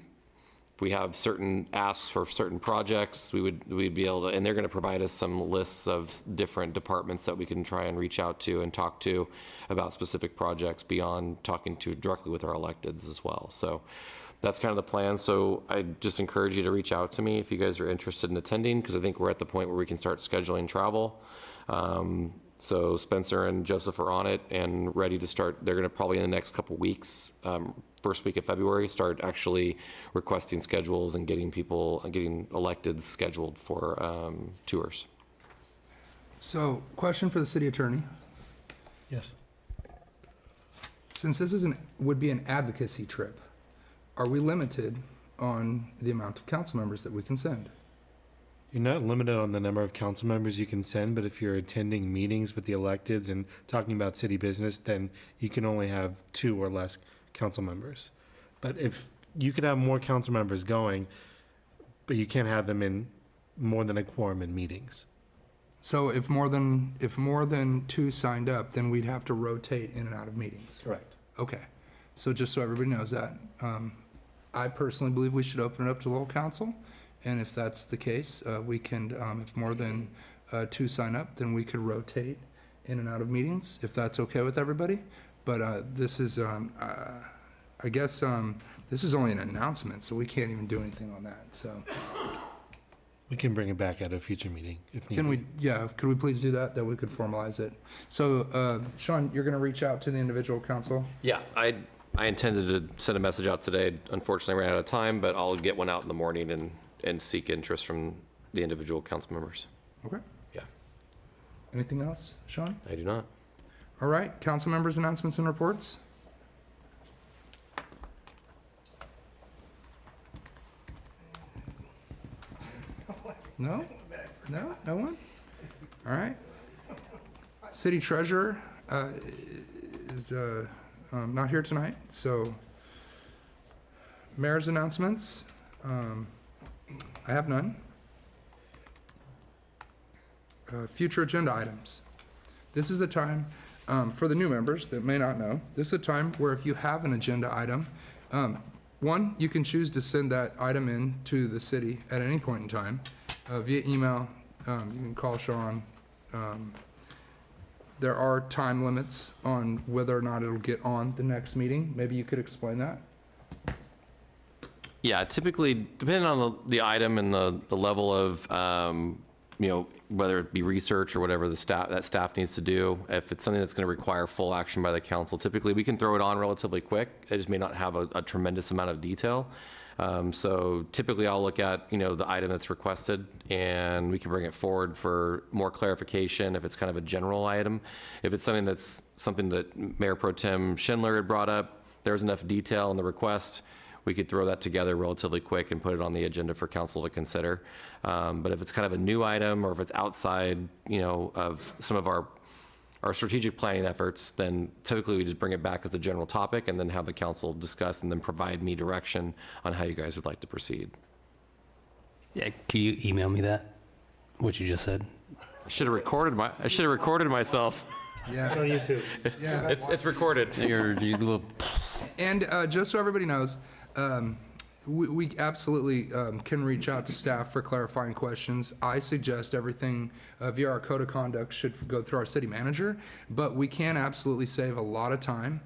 have certain asks for certain projects, we'd be able to, and they're going to provide us some lists of different departments that we can try and reach out to and talk to about specific projects beyond talking to directly with our electeds as well. So that's kind of the plan. So I just encourage you to reach out to me if you guys are interested in attending, because I think we're at the point where we can start scheduling travel. So Spencer and Joseph are on it and ready to start. They're going to probably in the next couple weeks, first week of February, start actually requesting schedules and getting electeds scheduled for tours. So, question for the city attorney. Yes. Since this would be an advocacy trip, are we limited on the amount of council members that we can send? You're not limited on the number of council members you can send, but if you're attending meetings with the electeds and talking about city business, then you can only have 2 or less council members. But if you could have more council members going, but you can't have them in more than a quorum in meetings. So if more than 2 signed up, then we'd have to rotate in and out of meetings. Correct. Okay. So just so everybody knows that, I personally believe we should open it up to the whole council. And if that's the case, we can, if more than 2 sign up, then we could rotate in and out of meetings, if that's okay with everybody. But this is, I guess, this is only an announcement, so we can't even do anything on that, so. We can bring it back at a future meeting if needed. Can we, could we please do that we could formalize it? So, Sean, you're gonna reach out to the individual council? Yeah, I intended to send a message out today. Unfortunately, ran out of time, but I'll get one out in the morning and seek interest from the individual council members. Okay. Yeah. Anything else, Sean? I do not. All right, council members' announcements and reports? No? No? No one? All right. City treasurer is not here tonight, so mayor's announcements. I have none. Future agenda items. This is the time, for the new members that may not know, this is a time where if you have an agenda item, one, you can choose to send that item in to the city at any point in time via email. You can call Sean. There are time limits on whether or not it'll get on the next meeting. Maybe you could explain that. Yeah, typically, depending on the item and the level of, whether it be research or whatever that staff needs to do, if it's something that's going to require full action by the council, typically we can throw it on relatively quick. It just may not have a tremendous amount of detail. So typically I'll look at, the item that's requested, and we can bring it forward for more clarification if it's kind of a general item. If it's something that Mayor Pro Tem Schindler had brought up, there's enough detail in the request, we could throw that together relatively quick and put it on the agenda for council to consider. But if it's kind of a new item, or if it's outside, of some of our strategic planning efforts, then typically we just bring it back as a general topic and then have the council discuss and then provide me direction on how you guys would like to proceed. Yeah, can you email me that, what you just said? I should have recorded myself. Yeah. On YouTube. Yeah. It's recorded. Your little, And just so everybody knows, we absolutely can reach out to staff for clarifying questions. I suggest everything via our code of conduct should go through our city manager, but we can absolutely save a lot of time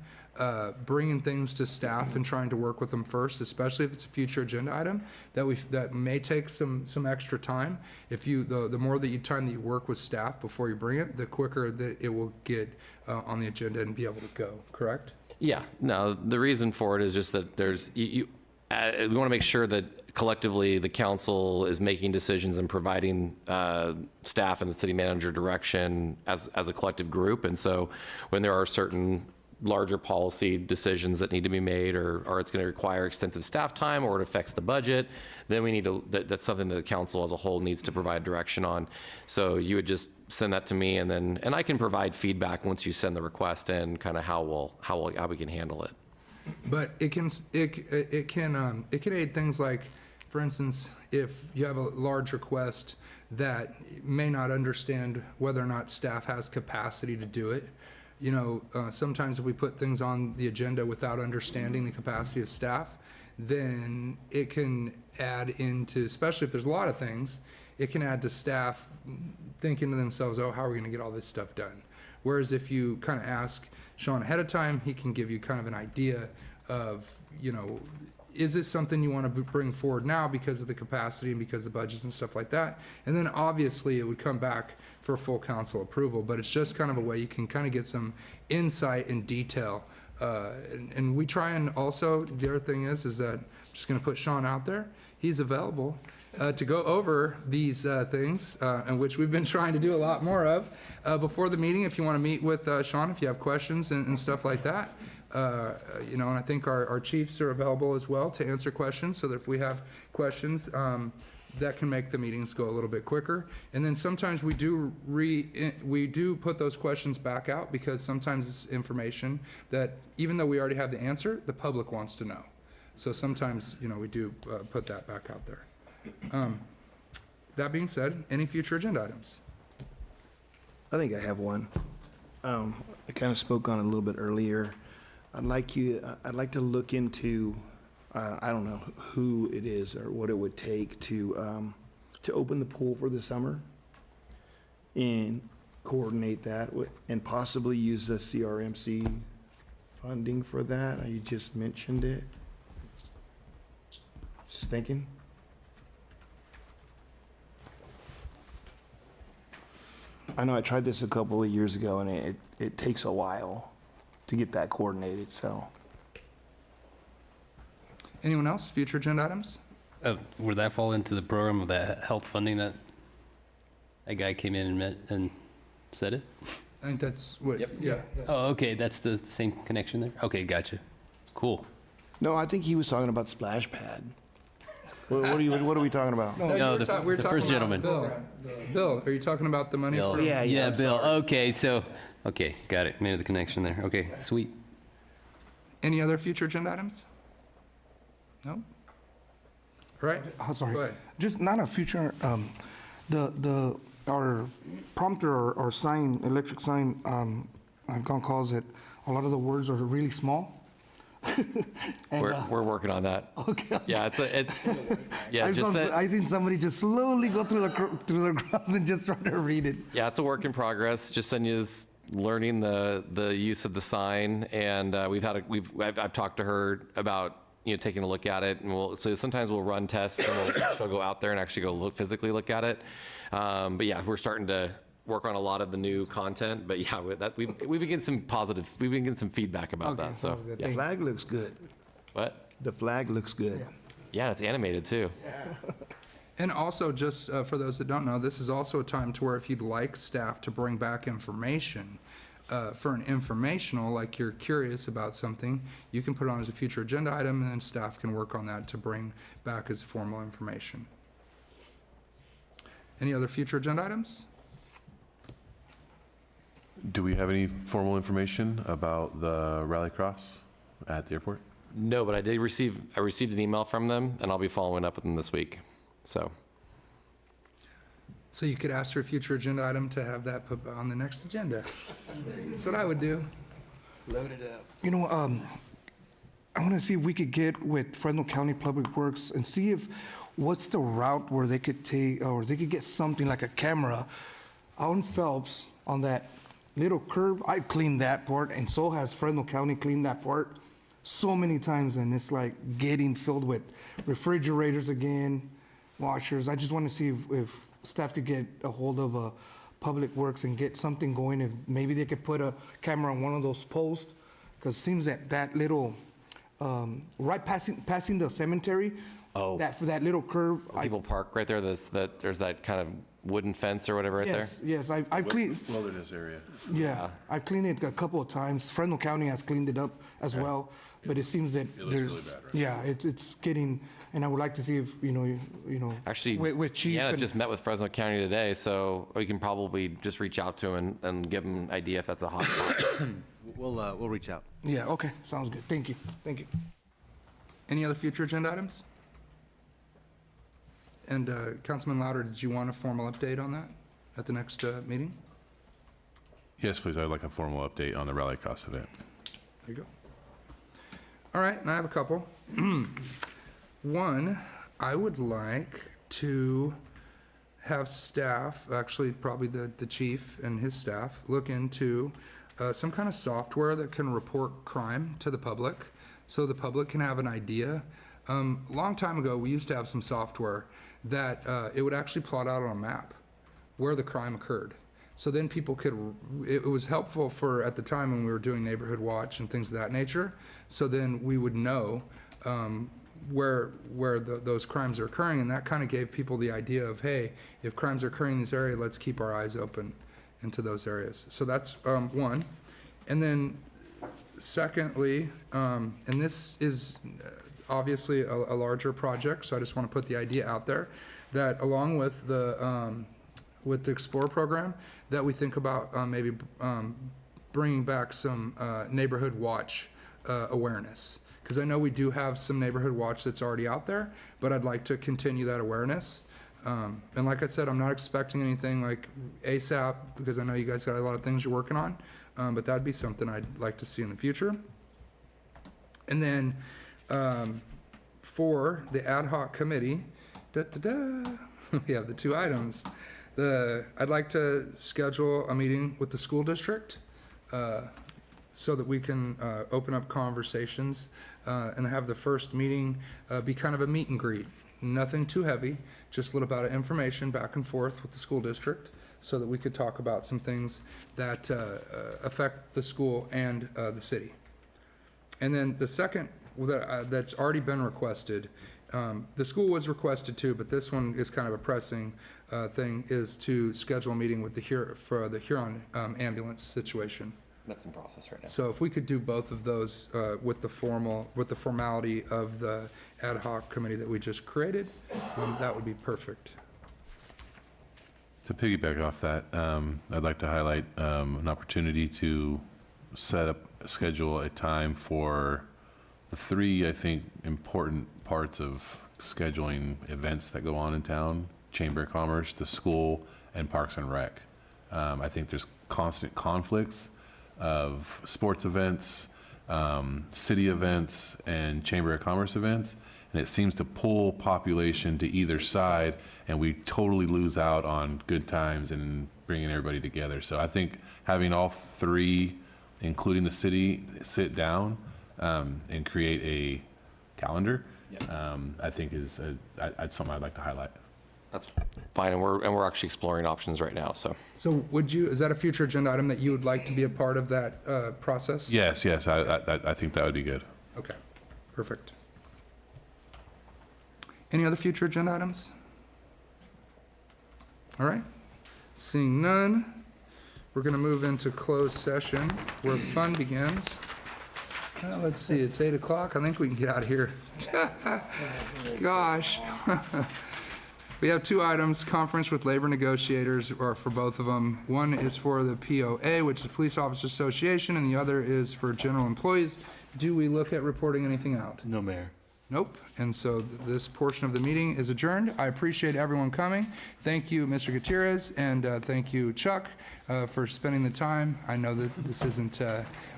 bringing things to staff and trying to work with them first, especially if it's a future agenda item that may take some extra time. If the more time that you work with staff before you bring it, the quicker that it will get on the agenda and be able to go. Correct? Yeah. No, the reason for it is just that we want to make sure that collectively the council is making decisions and providing staff and the city manager direction as a collective group. And so when there are certain larger policy decisions that need to be made, or it's going to require extensive staff time, or it affects the budget, then we need to, that's something that the council as a whole needs to provide direction on. So you would just send that to me, and I can provide feedback once you send the request in, kind of how we can handle it. But it can aid things like, for instance, if you have a large request that may not understand whether or not staff has capacity to do it. Sometimes if we put things on the agenda without understanding the capacity of staff, then it can add into, especially if there's a lot of things, it can add to staff thinking to themselves, oh, how are we going to get all this stuff done? Whereas if you kind of ask Sean ahead of time, he can give you kind of an idea of, is this something you want to bring forward now because of the capacity and because of the budgets and stuff like that? And then obviously it would come back for full council approval, but it's just kind of a way you can kind of get some insight and detail. And we try, and also the other thing is that I'm just going to put Sean out there. He's available to go over these things, and which we've been trying to do a lot more of before the meeting. If you want to meet with Sean, if you have questions and stuff like that, and I think our chiefs are available as well to answer questions, so that if we have questions, that can make the meetings go a little bit quicker. And then sometimes we do put those questions back out, because sometimes it's information that, even though we already have the answer, the public wants to know. So sometimes, we do put that back out there. That being said, any future agenda items? I think I have one. I kind of spoke on it a little bit earlier. I'd like to look into, I don't know who it is or what it would take to open the pool for the summer and coordinate that and possibly use the CRMC funding for that. You just mentioned it. Just thinking. I know I tried this a couple of years ago, and it takes a while to get that coordinated, so. Anyone else? Future agenda items? would that fall into the program of that health funding that a guy came in and met and said it? I think that's what, Yep. yeah. Oh, okay, that's the same connection there? Okay, gotcha. Cool. No, I think he was talking about splash pad. What are we talking about? No, No, you were the- we were the talking first about gentleman. Bill, are you talking about the money Bill. for? Yeah, Bill. Okay, so, okay, got it. Made the connection there. Okay, sweet. Any other future agenda items? No? All right, Oh, sorry. go ahead. Just not a future, our prompter or sign, electric sign, I've gone calls that a lot of the words are really small. And, We're working on that. okay. Yeah, yeah, just that. I seen somebody just slowly go through the graphs and just try to read it. Yeah, it's a work in progress. Just is learning the use of the sign, and I've talked to her about taking a look at it, and so sometimes we'll run tests, and she'll go out there and actually go physically look at it. But yeah, we're starting to work on a lot of the new content. But yeah, we've been getting some feedback about that. So The flag looks good. what? The flag looks good. Yeah, it's animated too. And also, just for those that don't know, this is also a time to where if you'd like staff to bring back information for an informational, like you're curious about something, you can put it on as a future agenda item, and then staff can work on that to bring back as formal information. Any other future agenda items? Do we have any formal information about the Rallycross at the airport? No, but I received an email from them, and I'll be following up with them this week. So, So you could ask for a future agenda item to have that put on the next agenda. That's what I would do. Load it up. You know, I want to see if we could get with Fresno County Public Works and see if, what's the route where they could take, or they could get something like a camera out in Phelps on that little curve. I cleaned that part, and so has Fresno County cleaned that part so many times, and it's like getting filled with refrigerators again, washers. I just want to see if staff could get a hold of Public Works and get something going, if maybe they could put a camera on one of those posts, because it seems that that little, right passing the cemetery, Oh. that, for that little curve. people park right there. There's that kind of wooden fence or whatever right there. Yes, I've cleaned, Wilderness area. yeah, I've cleaned it a couple of times. Fresno County has cleaned it up as well, but it seems that It looks there's, really bad, right? yeah, it's getting, and I would like to see if, you know. Actually, With Chief Deanna and- just met with Fresno County today, so we can probably just reach out to him and give him an idea if that's a hot spot. We'll reach out. Yeah, okay, sounds good. Thank you. Any other future agenda items? And Councilman Louder, did you want a formal update on that at the next meeting? Yes, please. I'd like a formal update on the Rallycross event. There you go. All right, and I have a couple. One, I would like to have staff, actually probably the chief and his staff, look into some kind of software that can report crime to the public, so the public can have an idea. Long time ago, we used to have some software that it would actually plot out on a map where the crime occurred. So then people could, it was helpful for, at the time when we were doing neighborhood watch and things of that nature, so then we would know where those crimes are occurring, and that kind of gave people the idea of, hey, if crimes are occurring in this area, let's keep our eyes open into those areas. So that's one. And then secondly, and this is obviously a larger project, so I just want to put the idea out there, that along with the Explore program, that we think about maybe bringing back some neighborhood watch awareness. Because I know we do have some neighborhood watch that's already out there, but I'd like to continue that awareness. And like I said, I'm not expecting anything like ASAP, because I know you guys got a lot of things you're working on, but that'd be something I'd like to see in the future. And then for the ad hoc committee, we have the two items. I'd like to schedule a meeting with the school district so that we can open up conversations and have the first meeting be kind of a meet and greet. Nothing too heavy, just a little bit of information back and forth with the school district so that we could talk about some things that affect the school and the city. And then the second that's already been requested, the school was requested too, but this one is kind of a pressing thing, is to schedule a meeting with the Huron ambulance situation. That's in process right now. So if we could do both of those with the formality of the ad hoc committee that we just created, that would be perfect. To piggyback off that, I'd like to highlight an opportunity to schedule a time for the three, I think, important parts of scheduling events that go on in town: Chamber of Commerce, the school, and Parks and Rec. I think there's constant conflicts of sports events, city events, and Chamber of Commerce events, and it seems to pull population to either side, and we totally lose out on good times and bringing everybody together. So I think having all three, including the city, sit down and create a calendar, I think is something I'd like to highlight. That's fine, and we're actually exploring options right now, so. So is that a future agenda item that you would like to be a part of that process? Yes, I think that would be good. Okay, perfect. Any other future agenda items? All right, seeing none, We're going to move into closed session where fun begins. Let's see, it's 8 o'clock. I think we can get out of here. Gosh. We have 2 items, conference with labor negotiators, or for both of them. One is for the POA, which is Police Officers Association, and the other is for general employees. Do we look at reporting anything out? No, Mayor. Nope. And so this portion of the meeting is adjourned. I appreciate everyone coming. Thank you, Mr. Gutierrez, and thank you, Chuck, for spending the time. I know that this isn't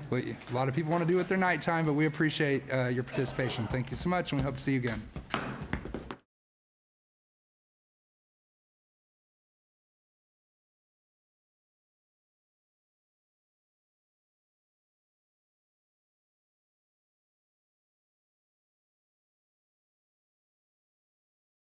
what a lot of people want to do with their nighttime, but we appreciate your participation. Thank you so much, and we hope to see you again.